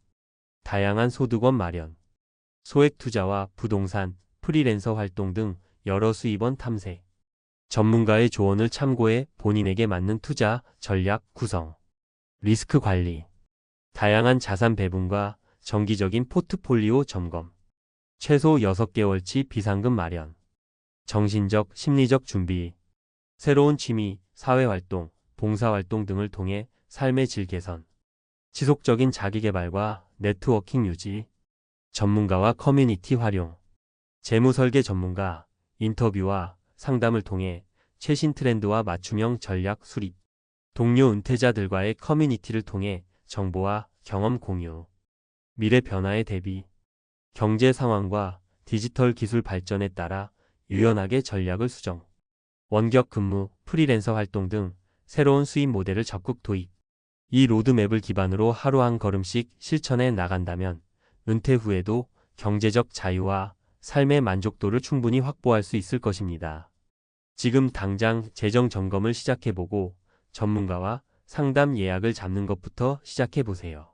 Speaker 1: 다양한 소득원 마련. 소액 투자와 부동산, 프리랜서 활동 등 여러 수입원 탐색. 전문가의 조언을 참고해 본인에게 맞는 투자 전략 구성. 리스크 관리. 다양한 자산 배분과 정기적인 포트폴리오 점검. 최소 6개월치 비상금 마련. 정신적, 심리적 준비. 새로운 취미, 사회활동, 봉사활동 등을 통해 삶의 질 개선. 지속적인 자기개발과 네트워킹 유지. 전문가와 커뮤니티 활용. 재무설계 전문가, 인터뷰와 상담을 통해 최신 트렌드와 맞춤형 전략 수립. 동료 은퇴자들과의 커뮤니티를 통해 정보와 경험 공유. 미래 변화에 대비. 경제 상황과 디지털 기술 발전에 따라 유연하게 전략을 수정. 원격 근무, 프리랜서 활동 등 새로운 수입 모델을 적극 도입. 이 로드맵을 기반으로 하루 한 걸음씩 실천해 나간다면 은퇴 후에도 경제적 자유와 삶의 만족도를 충분히 확보할 수 있을 것입니다. 지금 당장 재정 점검을 시작해보고 전문가와 상담 예약을 잡는 것부터 시작해보세요.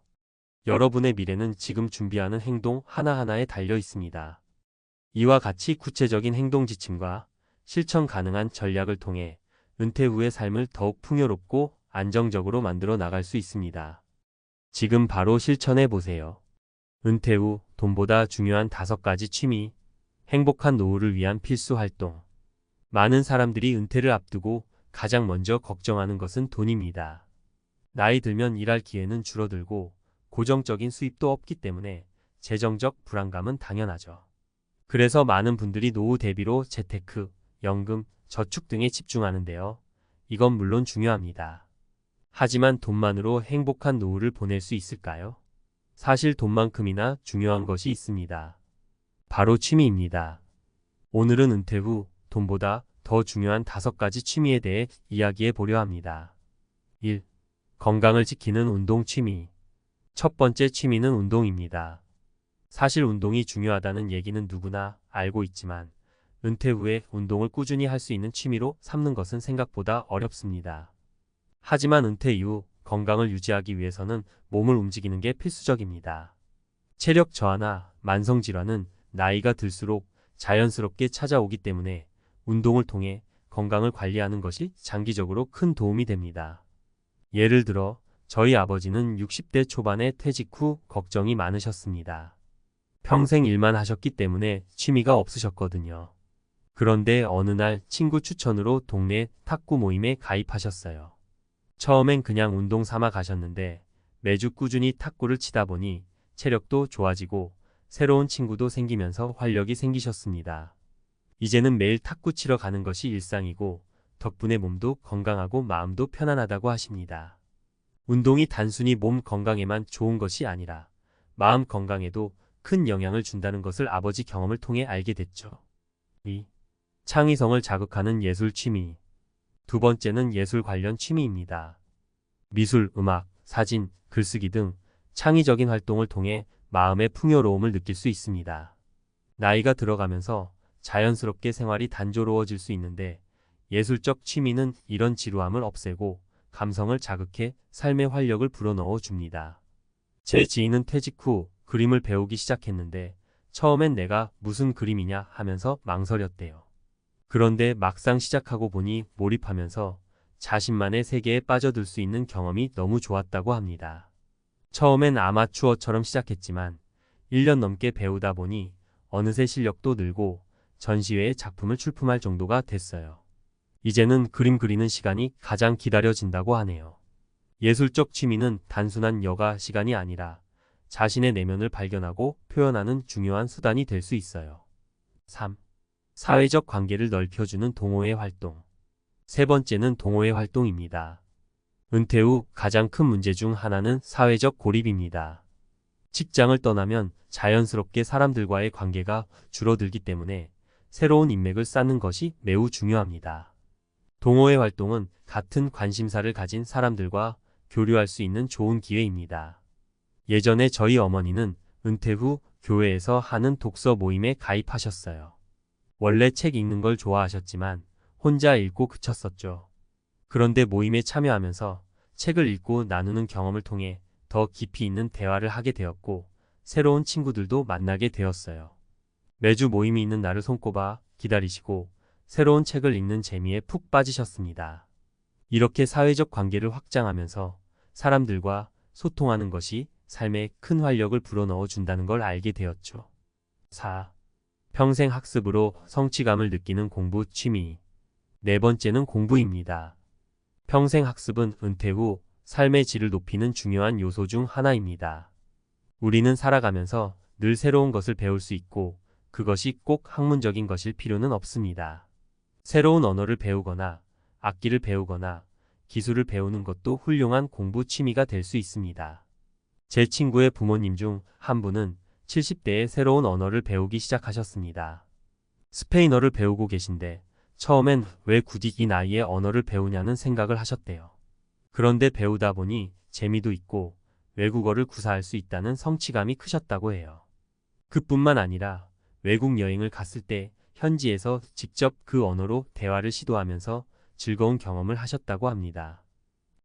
Speaker 1: 여러분의 미래는 지금 준비하는 행동 하나하나에 달려 있습니다. 이와 같이 구체적인 행동 지침과 실천 가능한 전략을 통해 은퇴 후의 삶을 더욱 풍요롭고 안정적으로 만들어 나갈 수 있습니다. 지금 바로 실천해 보세요. 은퇴 후 돈보다 중요한 5가지 취미. 행복한 노후를 위한 필수 활동. 많은 사람들이 은퇴를 앞두고 가장 먼저 걱정하는 것은 돈입니다. 나이 들면 일할 기회는 줄어들고 고정적인 수입도 없기 때문에 재정적 불안감은 당연하죠. 그래서 많은 분들이 노후 대비로 재테크, 연금, 저축 등에 집중하는데요. 이건 물론 중요합니다. 하지만 돈만으로 행복한 노후를 보낼 수 있을까요? 사실 돈만큼이나 중요한 것이 있습니다. 바로 취미입니다. 오늘은 은퇴 후 돈보다 더 중요한 5가지 취미에 대해 이야기해 보려 합니다. 1. 건강을 지키는 운동 취미. 첫 번째 취미는 운동입니다. 사실 운동이 중요하다는 얘기는 누구나 알고 있지만 은퇴 후에 운동을 꾸준히 할 수 있는 취미로 삼는 것은 생각보다 어렵습니다. 하지만 은퇴 이후 건강을 유지하기 위해서는 몸을 움직이는 게 필수적입니다. 체력 저하나 만성질환은 나이가 들수록 자연스럽게 찾아오기 때문에 운동을 통해 건강을 관리하는 것이 장기적으로 큰 도움이 됩니다. 예를 들어 저희 아버지는 60대 초반에 퇴직 후 걱정이 많으셨습니다. 평생 일만 하셨기 때문에 취미가 없으셨거든요. 그런데 어느 날 친구 추천으로 동네 탁구 모임에 가입하셨어요. 처음엔 그냥 운동 삼아 가셨는데 매주 꾸준히 탁구를 치다 보니 체력도 좋아지고 새로운 친구도 생기면서 활력이 생기셨습니다. 이제는 매일 탁구 치러 가는 것이 일상이고 덕분에 몸도 건강하고 마음도 편안하다고 하십니다. 운동이 단순히 몸 건강에만 좋은 것이 아니라 마음 건강에도 큰 영향을 준다는 것을 아버지 경험을 통해 알게 됐죠. 2. 창의성을 자극하는 예술 취미. 두 번째는 예술 관련 취미입니다. 미술, 음악, 사진, 글쓰기 등 창의적인 활동을 통해 마음의 풍요로움을 느낄 수 있습니다. 나이가 들어가면서 자연스럽게 생활이 단조로워질 수 있는데 예술적 취미는 이런 지루함을 없애고 감성을 자극해 삶의 활력을 불어넣어 줍니다. 제 지인은 퇴직 후 그림을 배우기 시작했는데 처음엔 내가 무슨 그림이냐 하면서 망설였대요. 그런데 막상 시작하고 보니 몰입하면서 자신만의 세계에 빠져들 수 있는 경험이 너무 좋았다고 합니다. 처음엔 아마추어처럼 시작했지만 1년 넘게 배우다 보니 어느새 실력도 늘고 전시회에 작품을 출품할 정도가 됐어요. 이제는 그림 그리는 시간이 가장 기다려진다고 하네요. 예술적 취미는 단순한 여가 시간이 아니라 자신의 내면을 발견하고 표현하는 중요한 수단이 될 수 있어요. 3. 사회적 관계를 넓혀주는 동호회 활동. 세 번째는 동호회 활동입니다. 은퇴 후 가장 큰 문제 중 하나는 사회적 고립입니다. 직장을 떠나면 자연스럽게 사람들과의 관계가 줄어들기 때문에 새로운 인맥을 쌓는 것이 매우 중요합니다. 동호회 활동은 같은 관심사를 가진 사람들과 교류할 수 있는 좋은 기회입니다. 예전에 저희 어머니는 은퇴 후 교회에서 하는 독서 모임에 가입하셨어요. 원래 책 읽는 걸 좋아하셨지만 혼자 읽고 그쳤었죠. 그런데 모임에 참여하면서 책을 읽고 나누는 경험을 통해 더 깊이 있는 대화를 하게 되었고 새로운 친구들도 만나게 되었어요. 매주 모임이 있는 날을 손꼽아 기다리시고 새로운 책을 읽는 재미에 푹 빠지셨습니다. 이렇게 사회적 관계를 확장하면서 사람들과 소통하는 것이 삶에 큰 활력을 불어넣어 준다는 걸 알게 되었죠. 4. 평생 학습으로 성취감을 느끼는 공부 취미. 네 번째는 공부입니다. 평생 학습은 은퇴 후 삶의 질을 높이는 중요한 요소 중 하나입니다. 우리는 살아가면서 늘 새로운 것을 배울 수 있고 그것이 꼭 학문적인 것일 필요는 없습니다. 새로운 언어를 배우거나 악기를 배우거나 기술을 배우는 것도 훌륭한 공부 취미가 될 수 있습니다. 제 친구의 부모님 중 한 분은 70대에 새로운 언어를 배우기 시작하셨습니다. 스페인어를 배우고 계신데 처음엔 왜 굳이 이 나이에 언어를 배우냐는 생각을 하셨대요. 그런데 배우다 보니 재미도 있고 외국어를 구사할 수 있다는 성취감이 크셨다고 해요. 그뿐만 아니라 외국 여행을 갔을 때 현지에서 직접 그 언어로 대화를 시도하면서 즐거운 경험을 하셨다고 합니다.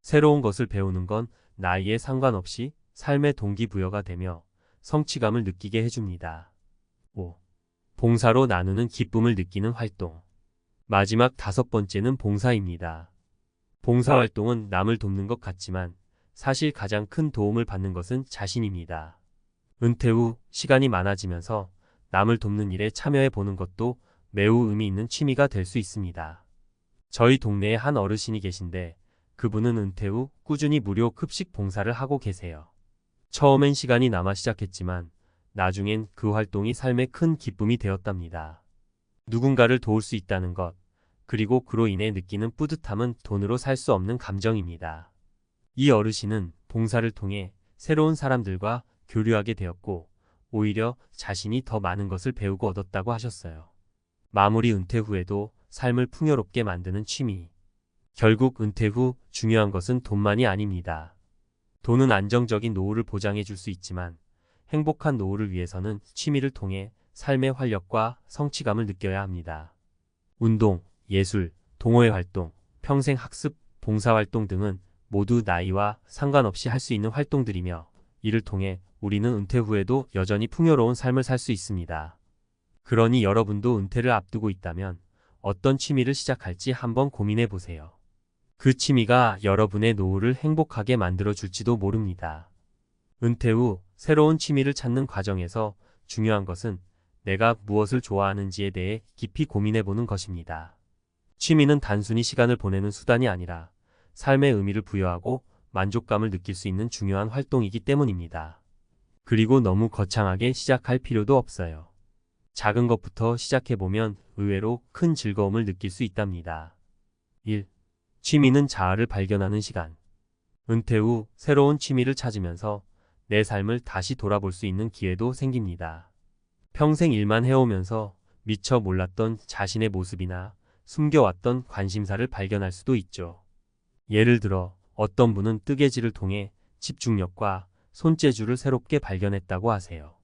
Speaker 1: 새로운 것을 배우는 건 나이에 상관없이 삶의 동기부여가 되며 성취감을 느끼게 해줍니다. 5. 봉사로 나누는 기쁨을 느끼는 활동. 마지막 다섯 번째는 봉사입니다. 봉사활동은 남을 돕는 것 같지만 사실 가장 큰 도움을 받는 것은 자신입니다. 은퇴 후 시간이 많아지면서 남을 돕는 일에 참여해 보는 것도 매우 의미 있는 취미가 될 수 있습니다. 저희 동네에 한 어르신이 계신데 그분은 은퇴 후 꾸준히 무료 급식 봉사를 하고 계세요. 처음엔 시간이 남아 시작했지만 나중엔 그 활동이 삶의 큰 기쁨이 되었답니다. 누군가를 도울 수 있다는 것, 그리고 그로 인해 느끼는 뿌듯함은 돈으로 살 수 없는 감정입니다. 이 어르신은 봉사를 통해 새로운 사람들과 교류하게 되었고 오히려 자신이 더 많은 것을 배우고 얻었다고 하셨어요. 마무리 은퇴 후에도 삶을 풍요롭게 만드는 취미. 결국 은퇴 후 중요한 것은 돈만이 아닙니다. 돈은 안정적인 노후를 보장해 줄 수 있지만 행복한 노후를 위해서는 취미를 통해 삶의 활력과 성취감을 느껴야 합니다. 운동, 예술, 동호회 활동, 평생 학습, 봉사활동 등은 모두 나이와 상관없이 할 수 있는 활동들이며 이를 통해 우리는 은퇴 후에도 여전히 풍요로운 삶을 살 수 있습니다. 그러니 여러분도 은퇴를 앞두고 있다면 어떤 취미를 시작할지 한번 고민해 보세요. 그 취미가 여러분의 노후를 행복하게 만들어 줄지도 모릅니다. 은퇴 후 새로운 취미를 찾는 과정에서 중요한 것은 내가 무엇을 좋아하는지에 대해 깊이 고민해 보는 것입니다. 취미는 단순히 시간을 보내는 수단이 아니라 삶의 의미를 부여하고 만족감을 느낄 수 있는 중요한 활동이기 때문입니다. 그리고 너무 거창하게 시작할 필요도 없어요. 작은 것부터 시작해보면 의외로 큰 즐거움을 느낄 수 있답니다. 1. 취미는 자아를 발견하는 시간. 은퇴 후 새로운 취미를 찾으면서 내 삶을 다시 돌아볼 수 있는 기회도 생깁니다. 평생 일만 해오면서 미처 몰랐던 자신의 모습이나 숨겨왔던 관심사를 발견할 수도 있죠. 예를 들어 어떤 분은 뜨개질을 통해 집중력과 손재주를 새롭게 발견했다고 하세요.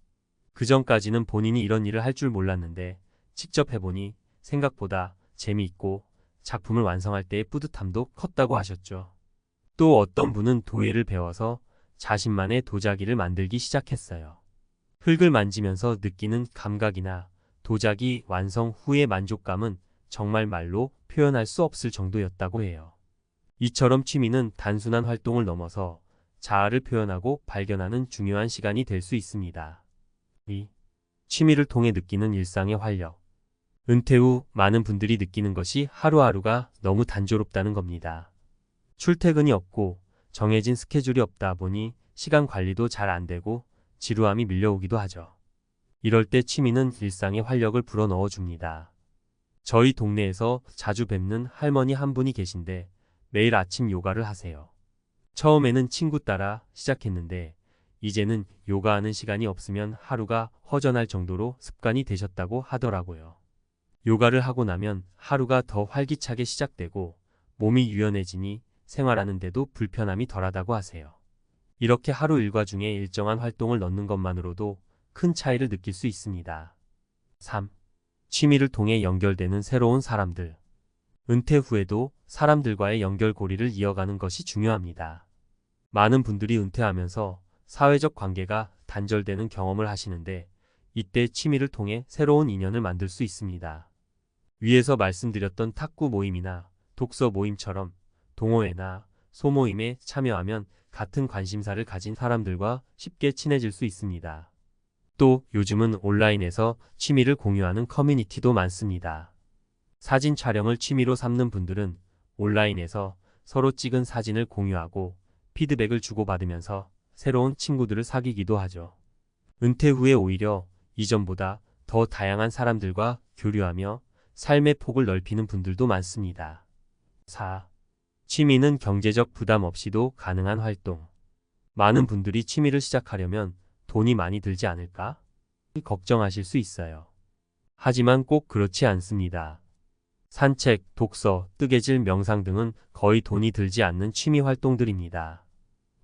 Speaker 1: 그전까지는 본인이 이런 일을 할 줄 몰랐는데 직접 해보니 생각보다 재미있고 작품을 완성할 때의 뿌듯함도 컸다고 하셨죠. 또 어떤 분은 도예를 배워서 자신만의 도자기를 만들기 시작했어요. 흙을 만지면서 느끼는 감각이나 도자기 완성 후의 만족감은 정말 말로 표현할 수 없을 정도였다고 해요. 이처럼 취미는 단순한 활동을 넘어서 자아를 표현하고 발견하는 중요한 시간이 될 수 있습니다. 2. 취미를 통해 느끼는 일상의 활력. 은퇴 후 많은 분들이 느끼는 것이 하루하루가 너무 단조롭다는 겁니다. 출퇴근이 없고 정해진 스케줄이 없다 보니 시간 관리도 잘 안 되고 지루함이 밀려오기도 하죠. 이럴 때 취미는 일상에 활력을 불어넣어 줍니다. 저희 동네에서 자주 뵙는 할머니 한 분이 계신데 매일 아침 요가를 하세요. 처음에는 친구 따라 시작했는데 이제는 요가하는 시간이 없으면 하루가 허전할 정도로 습관이 되셨다고 하더라고요. 요가를 하고 나면 하루가 더 활기차게 시작되고 몸이 유연해지니 생활하는 데도 불편함이 덜하다고 하세요. 이렇게 하루 일과 중에 일정한 활동을 넣는 것만으로도 큰 차이를 느낄 수 있습니다. 3. 취미를 통해 연결되는 새로운 사람들. 은퇴 후에도 사람들과의 연결고리를 이어가는 것이 중요합니다. 많은 분들이 은퇴하면서 사회적 관계가 단절되는 경험을 하시는데 이때 취미를 통해 새로운 인연을 만들 수 있습니다. 위에서 말씀드렸던 탁구 모임이나 독서 모임처럼 동호회나 소모임에 참여하면 같은 관심사를 가진 사람들과 쉽게 친해질 수 있습니다. 또 요즘은 온라인에서 취미를 공유하는 커뮤니티도 많습니다. 사진 촬영을 취미로 삼는 분들은 온라인에서 서로 찍은 사진을 공유하고 피드백을 주고받으면서 새로운 친구들을 사귀기도 하죠. 은퇴 후에 오히려 이전보다 더 다양한 사람들과 교류하며 삶의 폭을 넓히는 분들도 많습니다. 4. 취미는 경제적 부담 없이도 가능한 활동. 많은 분들이 취미를 시작하려면 돈이 많이 들지 않을까? 걱정하실 수 있어요. 하지만 꼭 그렇지 않습니다. 산책, 독서, 뜨개질, 명상 등은 거의 돈이 들지 않는 취미 활동들입니다.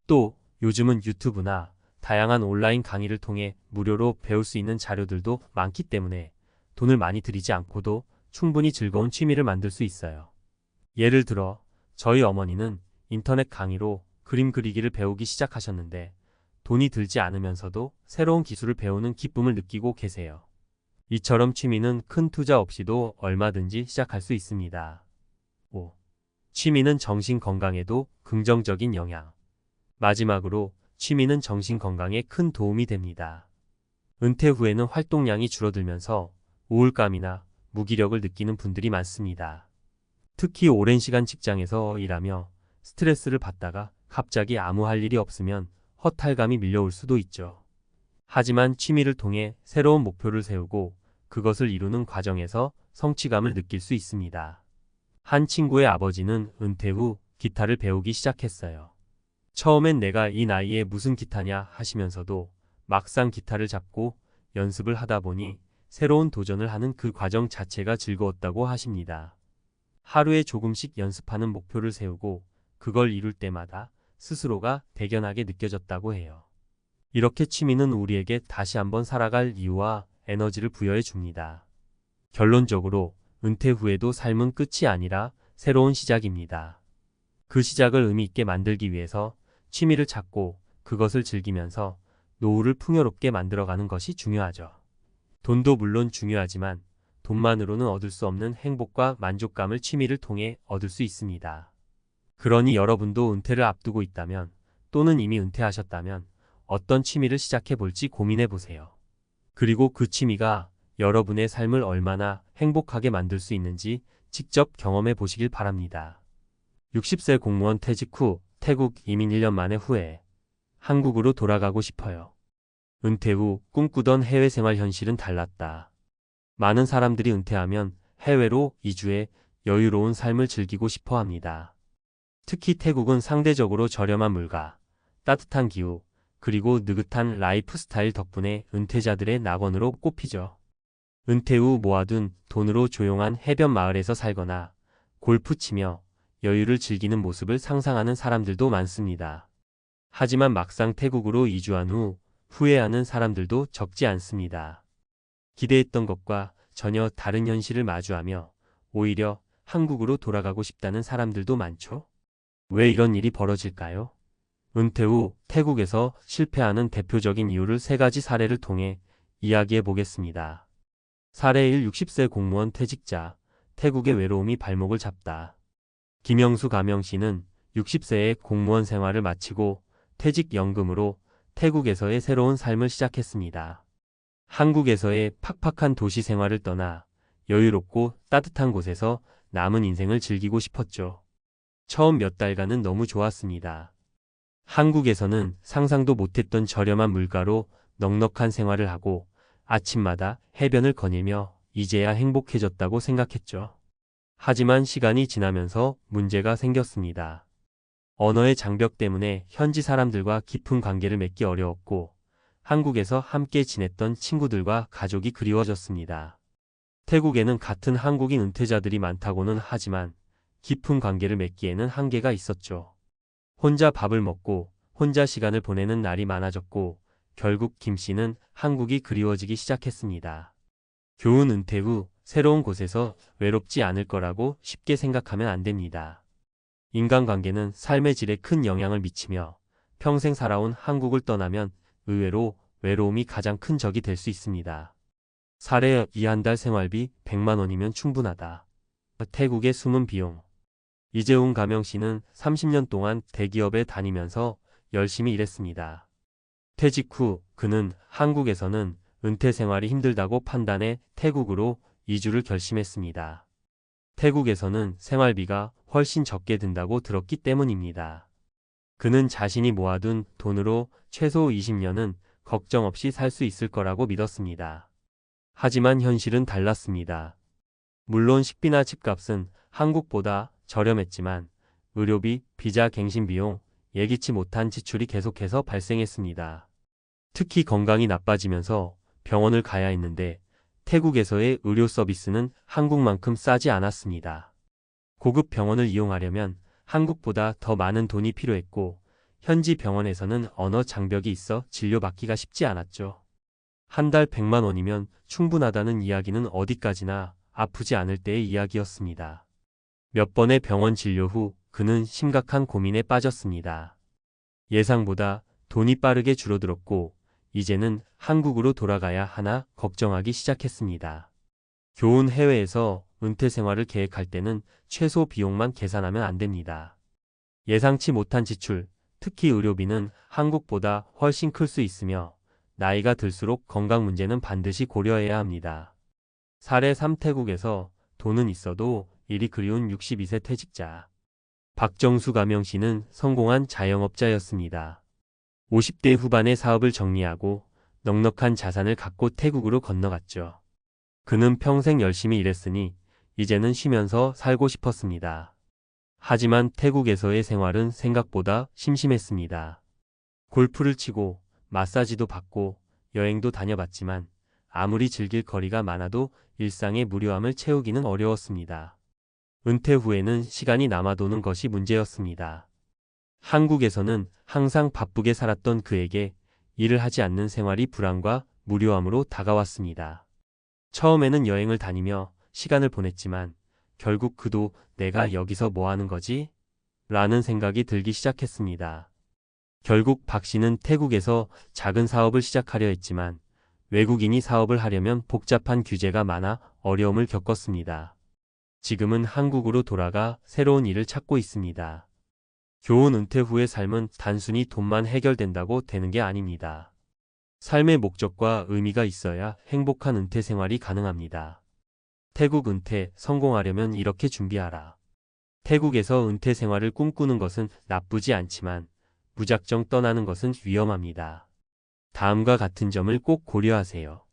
Speaker 1: 또 요즘은 유튜브나 다양한 온라인 강의를 통해 무료로 배울 수 있는 자료들도 많기 때문에 돈을 많이 들이지 않고도 충분히 즐거운 취미를 만들 수 있어요. 예를 들어 저희 어머니는 인터넷 강의로 그림 그리기를 배우기 시작하셨는데 돈이 들지 않으면서도 새로운 기술을 배우는 기쁨을 느끼고 계세요. 이처럼 취미는 큰 투자 없이도 얼마든지 시작할 수 있습니다. 5. 취미는 정신 건강에도 긍정적인 영향. 마지막으로 취미는 정신 건강에 큰 도움이 됩니다. 은퇴 후에는 활동량이 줄어들면서 우울감이나 무기력을 느끼는 분들이 많습니다. 특히 오랜 시간 직장에서 일하며 스트레스를 받다가 갑자기 아무 할 일이 없으면 허탈감이 밀려올 수도 있죠. 하지만 취미를 통해 새로운 목표를 세우고 그것을 이루는 과정에서 성취감을 느낄 수 있습니다. 한 친구의 아버지는 은퇴 후 기타를 배우기 시작했어요. 처음엔 내가 이 나이에 무슨 기타냐 하시면서도 막상 기타를 잡고 연습을 하다 보니 새로운 도전을 하는 그 과정 자체가 즐거웠다고 하십니다. 하루에 조금씩 연습하는 목표를 세우고 그걸 이룰 때마다 스스로가 대견하게 느껴졌다고 해요. 이렇게 취미는 우리에게 다시 한번 살아갈 이유와 에너지를 부여해 줍니다. 결론적으로 은퇴 후에도 삶은 끝이 아니라 새로운 시작입니다. 그 시작을 의미 있게 만들기 위해서 취미를 찾고 그것을 즐기면서 노후를 풍요롭게 만들어가는 것이 중요하죠. 돈도 물론 중요하지만 돈만으로는 얻을 수 없는 행복과 만족감을 취미를 통해 얻을 수 있습니다. 그러니 여러분도 은퇴를 앞두고 있다면 또는 이미 은퇴하셨다면 어떤 취미를 시작해 볼지 고민해 보세요. 그리고 그 취미가 여러분의 삶을 얼마나 행복하게 만들 수 있는지 직접 경험해 보시길 바랍니다. 60세 공무원 퇴직 후 태국 이민 1년 만에 후회. 한국으로 돌아가고 싶어요. 은퇴 후 꿈꾸던 해외 생활 현실은 달랐다. 많은 사람들이 은퇴하면 해외로 이주해 여유로운 삶을 즐기고 싶어 합니다. 특히 태국은 상대적으로 저렴한 물가, 따뜻한 기후, 그리고 느긋한 라이프 스타일 덕분에 은퇴자들의 낙원으로 꼽히죠. 은퇴 후 모아둔 돈으로 조용한 해변 마을에서 살거나 골프 치며 여유를 즐기는 모습을 상상하는 사람들도 많습니다. 하지만 막상 태국으로 이주한 후 후회하는 사람들도 적지 않습니다. 기대했던 것과 전혀 다른 현실을 마주하며 오히려 한국으로 돌아가고 싶다는 사람들도 많죠. 왜 이런 일이 벌어질까요? 은퇴 후 태국에서 실패하는 대표적인 이유를 3가지 사례를 통해 이야기해 보겠습니다. 사례 1. 60세 공무원 퇴직자, 태국의 외로움이 발목을 잡다. 김영수 가명씨는 60세에 공무원 생활을 마치고 퇴직연금으로 태국에서의 새로운 삶을 시작했습니다. 한국에서의 팍팍한 도시 생활을 떠나 여유롭고 따뜻한 곳에서 남은 인생을 즐기고 싶었죠. 처음 몇 달간은 너무 좋았습니다. 한국에서는 상상도 못했던 저렴한 물가로 넉넉한 생활을 하고 아침마다 해변을 거닐며 이제야 행복해졌다고 생각했죠. 하지만 시간이 지나면서 문제가 생겼습니다. 언어의 장벽 때문에 현지 사람들과 깊은 관계를 맺기 어려웠고 한국에서 함께 지냈던 친구들과 가족이 그리워졌습니다. 태국에는 같은 한국인 은퇴자들이 많다고는 하지만 깊은 관계를 맺기에는 한계가 있었죠. 혼자 밥을 먹고 혼자 시간을 보내는 날이 많아졌고 결국 김 씨는 한국이 그리워지기 시작했습니다. 교훈: 은퇴 후 새로운 곳에서 외롭지 않을 거라고 쉽게 생각하면 안 됩니다. 인간관계는 삶의 질에 큰 영향을 미치며 평생 살아온 한국을 떠나면 의외로 외로움이 가장 큰 적이 될 수 있습니다. 사례: 이 한 달 생활비 100만 원이면 충분하다. 태국의 숨은 비용. 이재훈 가명씨는 30년 동안 대기업에 다니면서 열심히 일했습니다. 퇴직 후 그는 한국에서는 은퇴 생활이 힘들다고 판단해 태국으로 이주를 결심했습니다. 태국에서는 생활비가 훨씬 적게 든다고 들었기 때문입니다. 그는 자신이 모아둔 돈으로 최소 20년은 걱정 없이 살 수 있을 거라고 믿었습니다. 하지만 현실은 달랐습니다. 물론 식비나 집값은 한국보다 저렴했지만 의료비, 비자 갱신 비용, 예기치 못한 지출이 계속해서 발생했습니다. 특히 건강이 나빠지면서 병원을 가야 했는데 태국에서의 의료 서비스는 한국만큼 싸지 않았습니다. 고급 병원을 이용하려면 한국보다 더 많은 돈이 필요했고 현지 병원에서는 언어 장벽이 있어 진료받기가 쉽지 않았죠. 한 달 100만 원이면 충분하다는 이야기는 어디까지나 아프지 않을 때의 이야기였습니다. 몇 번의 병원 진료 후 그는 심각한 고민에 빠졌습니다. 예상보다 돈이 빠르게 줄어들었고 이제는 한국으로 돌아가야 하나 걱정하기 시작했습니다. 교훈: 해외에서 은퇴 생활을 계획할 때는 최소 비용만 계산하면 안 됩니다. 예상치 못한 지출, 특히 의료비는 한국보다 훨씬 클 수 있으며 나이가 들수록 건강 문제는 반드시 고려해야 합니다. 사례 3. 태국에서 돈은 있어도 일이 그리운 62세 퇴직자. 박정수 가명씨는 성공한 자영업자였습니다. 50대 후반에 사업을 정리하고 넉넉한 자산을 갖고 태국으로 건너갔죠. 그는 평생 열심히 일했으니 이제는 쉬면서 살고 싶었습니다. 하지만 태국에서의 생활은 생각보다 심심했습니다. 골프를 치고 마사지도 받고 여행도 다녀봤지만 아무리 즐길 거리가 많아도 일상의 무료함을 채우기는 어려웠습니다. 은퇴 후에는 시간이 남아도는 것이 문제였습니다. 한국에서는 항상 바쁘게 살았던 그에게 일을 하지 않는 생활이 불안과 무료함으로 다가왔습니다. 처음에는 여행을 다니며 시간을 보냈지만 결국 그도 내가 여기서 뭐 하는 거지? 라는 생각이 들기 시작했습니다. 결국 박 씨는 태국에서 작은 사업을 시작하려 했지만 외국인이 사업을 하려면 복잡한 규제가 많아 어려움을 겪었습니다. 지금은 한국으로 돌아가 새로운 일을 찾고 있습니다. 교훈: 은퇴 후의 삶은 단순히 돈만 해결된다고 되는 게 아닙니다. 삶의 목적과 의미가 있어야 행복한 은퇴 생활이 가능합니다. 태국 은퇴 성공하려면 이렇게 준비하라. 태국에서 은퇴 생활을 꿈꾸는 것은 나쁘지 않지만 무작정 떠나는 것은 위험합니다. 다음과 같은 점을 꼭 고려하세요.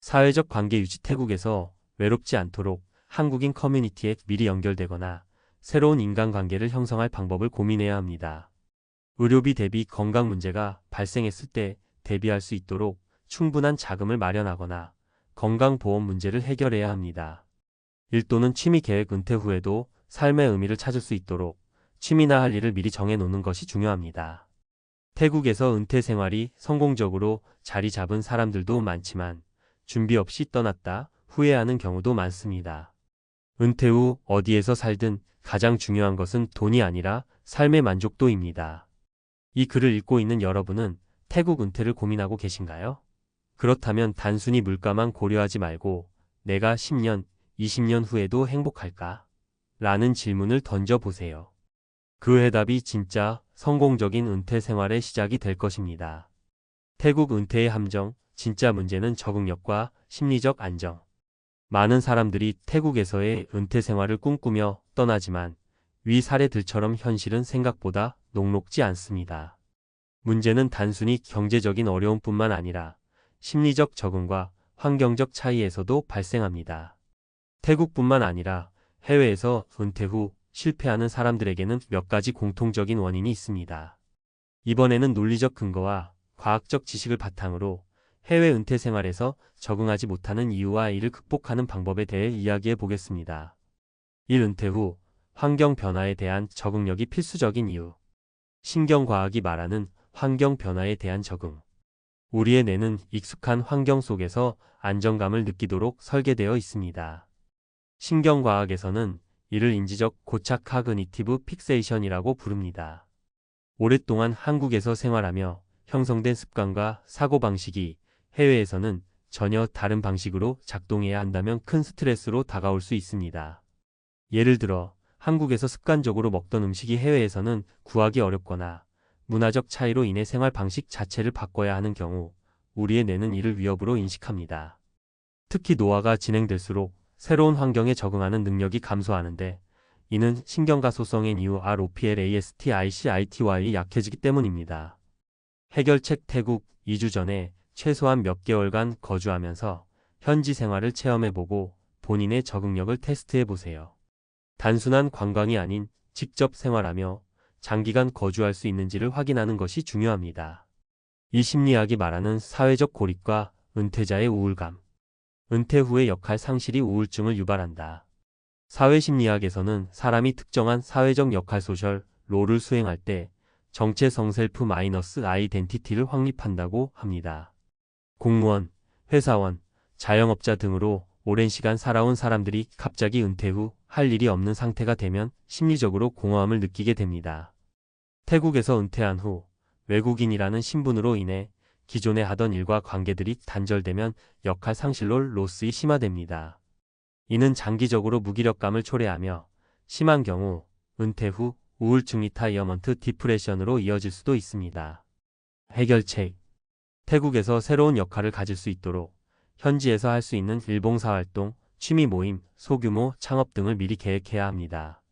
Speaker 1: 사회적 관계 유지: 태국에서 외롭지 않도록 한국인 커뮤니티에 미리 연결되거나 새로운 인간관계를 형성할 방법을 고민해야 합니다. 의료비 대비 건강 문제가 발생했을 때 대비할 수 있도록 충분한 자금을 마련하거나 건강보험 문제를 해결해야 합니다. 일 또는 취미 계획 은퇴 후에도 삶의 의미를 찾을 수 있도록 취미나 할 일을 미리 정해놓는 것이 중요합니다. 태국에서 은퇴 생활이 성공적으로 자리 잡은 사람들도 많지만 준비 없이 떠났다 후회하는 경우도 많습니다. 은퇴 후 어디에서 살든 가장 중요한 것은 돈이 아니라 삶의 만족도입니다. 이 글을 읽고 있는 여러분은 태국 은퇴를 고민하고 계신가요? 그렇다면 단순히 물가만 고려하지 말고 내가 10년, 20년 후에도 행복할까? 라는 질문을 던져보세요. 그 해답이 진짜 성공적인 은퇴 생활의 시작이 될 것입니다. 태국 은퇴의 함정, 진짜 문제는 적응력과 심리적 안정. 많은 사람들이 태국에서의 은퇴 생활을 꿈꾸며 떠나지만 위 사례들처럼 현실은 생각보다 녹록지 않습니다. 문제는 단순히 경제적인 어려움뿐만 아니라 심리적 적응과 환경적 차이에서도 발생합니다. 태국뿐만 아니라 해외에서 은퇴 후 실패하는 사람들에게는 몇 가지 공통적인 원인이 있습니다. 이번에는 논리적 근거와 과학적 지식을 바탕으로 해외 은퇴 생활에서 적응하지 못하는 이유와 이를 극복하는 방법에 대해 이야기해 보겠습니다. 1. 은퇴 후 환경 변화에 대한 적응력이 필수적인 이유. 신경과학이 말하는 환경 변화에 대한 적응. 우리의 뇌는 익숙한 환경 속에서 안정감을 느끼도록 설계되어 있습니다. 신경과학에서는 이를 인지적 고착 카그니티브 픽세이션이라고 부릅니다. 오랫동안 한국에서 생활하며 형성된 습관과 사고방식이 해외에서는 전혀 다른 방식으로 작동해야 한다면 큰 스트레스로 다가올 수 있습니다. 예를 들어 한국에서 습관적으로 먹던 음식이 해외에서는 구하기 어렵거나 문화적 차이로 인해 생활 방식 자체를 바꿔야 하는 경우 우리의 뇌는 이를 위협으로 인식합니다. 특히 노화가 진행될수록 새로운 환경에 적응하는 능력이 감소하는데 이는 신경가소성인 이후 ROPLASTICITY이 약해지기 때문입니다. 해결책. 태국 2주 전에 최소한 몇 개월간 거주하면서 현지 생활을 체험해보고 본인의 적응력을 테스트해보세요. 단순한 관광이 아닌 직접 생활하며 장기간 거주할 수 있는지를 확인하는 것이 중요합니다. 이 심리학이 말하는 사회적 고립과 은퇴자의 우울감. 은퇴 후의 역할 상실이 우울증을 유발한다. 사회심리학에서는 사람이 특정한 사회적 역할 소셜 롤을 수행할 때 정체성 셀프 마이너스 아이덴티티를 확립한다고 합니다. 공무원, 회사원, 자영업자 등으로 오랜 시간 살아온 사람들이 갑자기 은퇴 후 할 일이 없는 상태가 되면 심리적으로 공허함을 느끼게 됩니다. 태국에서 은퇴한 후 외국인이라는 신분으로 인해 기존에 하던 일과 관계들이 단절되면 역할 상실로 로스가 심화됩니다. 이는 장기적으로 무기력감을 초래하며 심한 경우 은퇴 후 우울증 리타이어먼트 디프레션으로 이어질 수도 있습니다. 해결책. 태국에서 새로운 역할을 가질 수 있도록 현지에서 할 수 있는 일봉사활동, 취미 모임, 소규모 창업 등을 미리 계획해야 합니다.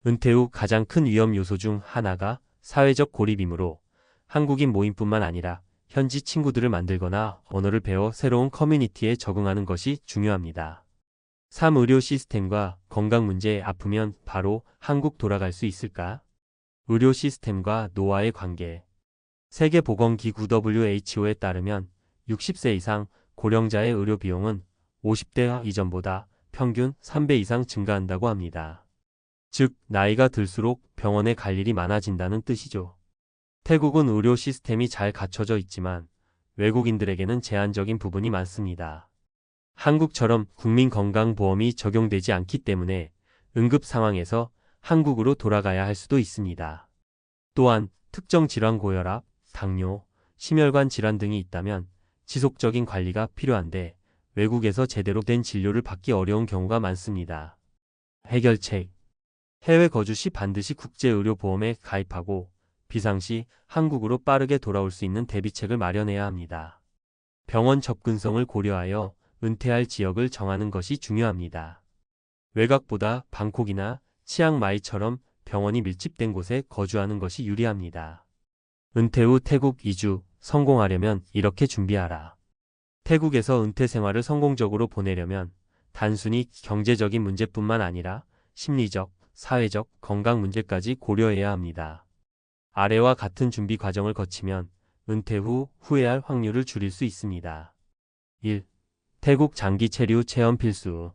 Speaker 1: 은퇴 후 가장 큰 위험 요소 중 하나가 사회적 고립이므로 한국인 모임뿐만 아니라 현지 친구들을 만들거나 언어를 배워 새로운 커뮤니티에 적응하는 것이 중요합니다. 3. 의료 시스템과 건강 문제에 아프면 바로 한국 돌아갈 수 있을까? 의료 시스템과 노화의 관계. 세계보건기구 WHO에 따르면 60세 이상 고령자의 의료 비용은 50대 이전보다 평균 3배 이상 증가한다고 합니다. 즉, 나이가 들수록 병원에 갈 일이 많아진다는 뜻이죠. 태국은 의료 시스템이 잘 갖춰져 있지만 외국인들에게는 제한적인 부분이 많습니다. 한국처럼 국민건강보험이 적용되지 않기 때문에 응급 상황에서 한국으로 돌아가야 할 수도 있습니다. 또한 특정 질환 고혈압, 당뇨, 심혈관 질환 등이 있다면 지속적인 관리가 필요한데 외국에서 제대로 된 진료를 받기 어려운 경우가 많습니다. 해결책. 해외 거주 시 반드시 국제의료보험에 가입하고 비상시 한국으로 빠르게 돌아올 수 있는 대비책을 마련해야 합니다. 병원 접근성을 고려하여 은퇴할 지역을 정하는 것이 중요합니다. 외곽보다 방콕이나 치앙마이처럼 병원이 밀집된 곳에 거주하는 것이 유리합니다. 은퇴 후 태국 이주 성공하려면 이렇게 준비하라. 태국에서 은퇴 생활을 성공적으로 보내려면 단순히 경제적인 문제뿐만 아니라 심리적, 사회적, 건강 문제까지 고려해야 합니다. 아래와 같은 준비 과정을 거치면 은퇴 후 후회할 확률을 줄일 수 있습니다. 1. 태국 장기 체류 체험 필수.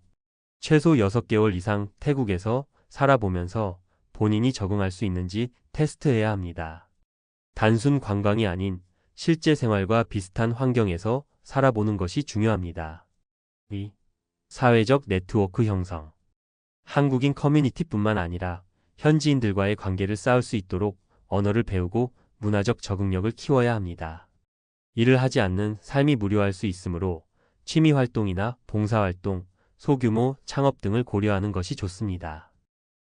Speaker 1: 최소 6개월 이상 태국에서 살아보면서 본인이 적응할 수 있는지 테스트해야 합니다. 단순 관광이 아닌 실제 생활과 비슷한 환경에서 살아보는 것이 중요합니다. 2. 사회적 네트워크 형성. 한국인 커뮤니티뿐만 아니라 현지인들과의 관계를 쌓을 수 있도록 언어를 배우고 문화적 적응력을 키워야 합니다. 일을 하지 않는 삶이 무료할 수 있으므로 취미 활동이나 봉사활동, 소규모 창업 등을 고려하는 것이 좋습니다.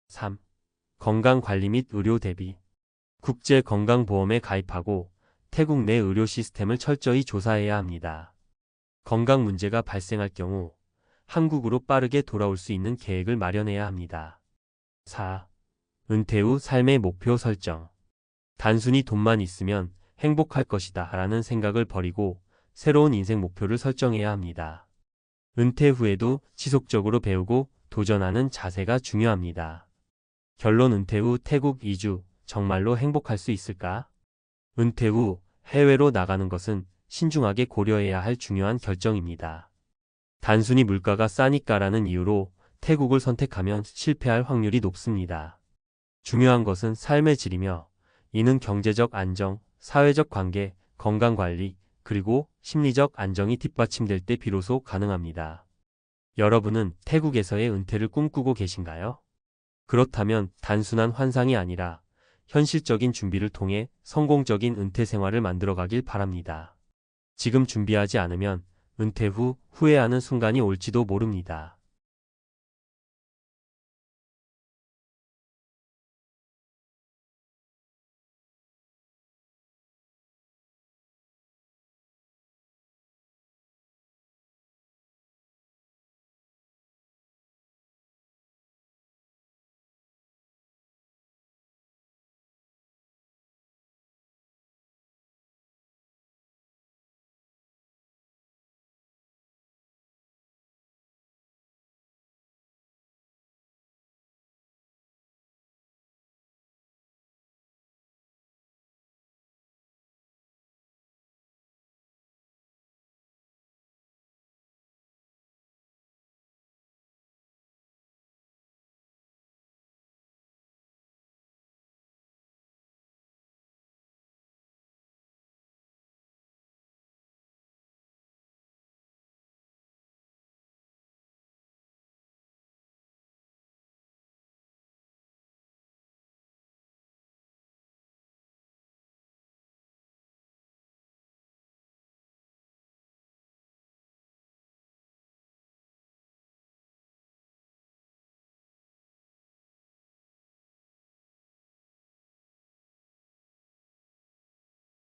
Speaker 1: 3. 건강관리 및 의료 대비. 국제건강보험에 가입하고 태국 내 의료 시스템을 철저히 조사해야 합니다. 건강 문제가 발생할 경우 한국으로 빠르게 돌아올 수 있는 계획을 마련해야 합니다. 4. 은퇴 후 삶의 목표 설정. 단순히 돈만 있으면 행복할 것이다 라는 생각을 버리고 새로운 인생 목표를 설정해야 합니다. 은퇴 후에도 지속적으로 배우고 도전하는 자세가 중요합니다. 결론. 은퇴 후 태국 이주, 정말로 행복할 수 있을까? 은퇴 후 해외로 나가는 것은 신중하게 고려해야 할 중요한 결정입니다. 단순히 물가가 싸니까라는 이유로 태국을 선택하면 실패할 확률이 높습니다. 중요한 것은 삶의 질이며 이는 경제적 안정, 사회적 관계, 건강관리, 그리고 심리적 안정이 뒷받침될 때 비로소 가능합니다. 여러분은 태국에서의 은퇴를 꿈꾸고 계신가요? 그렇다면 단순한 환상이 아니라 현실적인 준비를 통해 성공적인 은퇴 생활을 만들어가길 바랍니다. 지금 준비하지 않으면 은퇴 후 후회하는 순간이 올지도 모릅니다.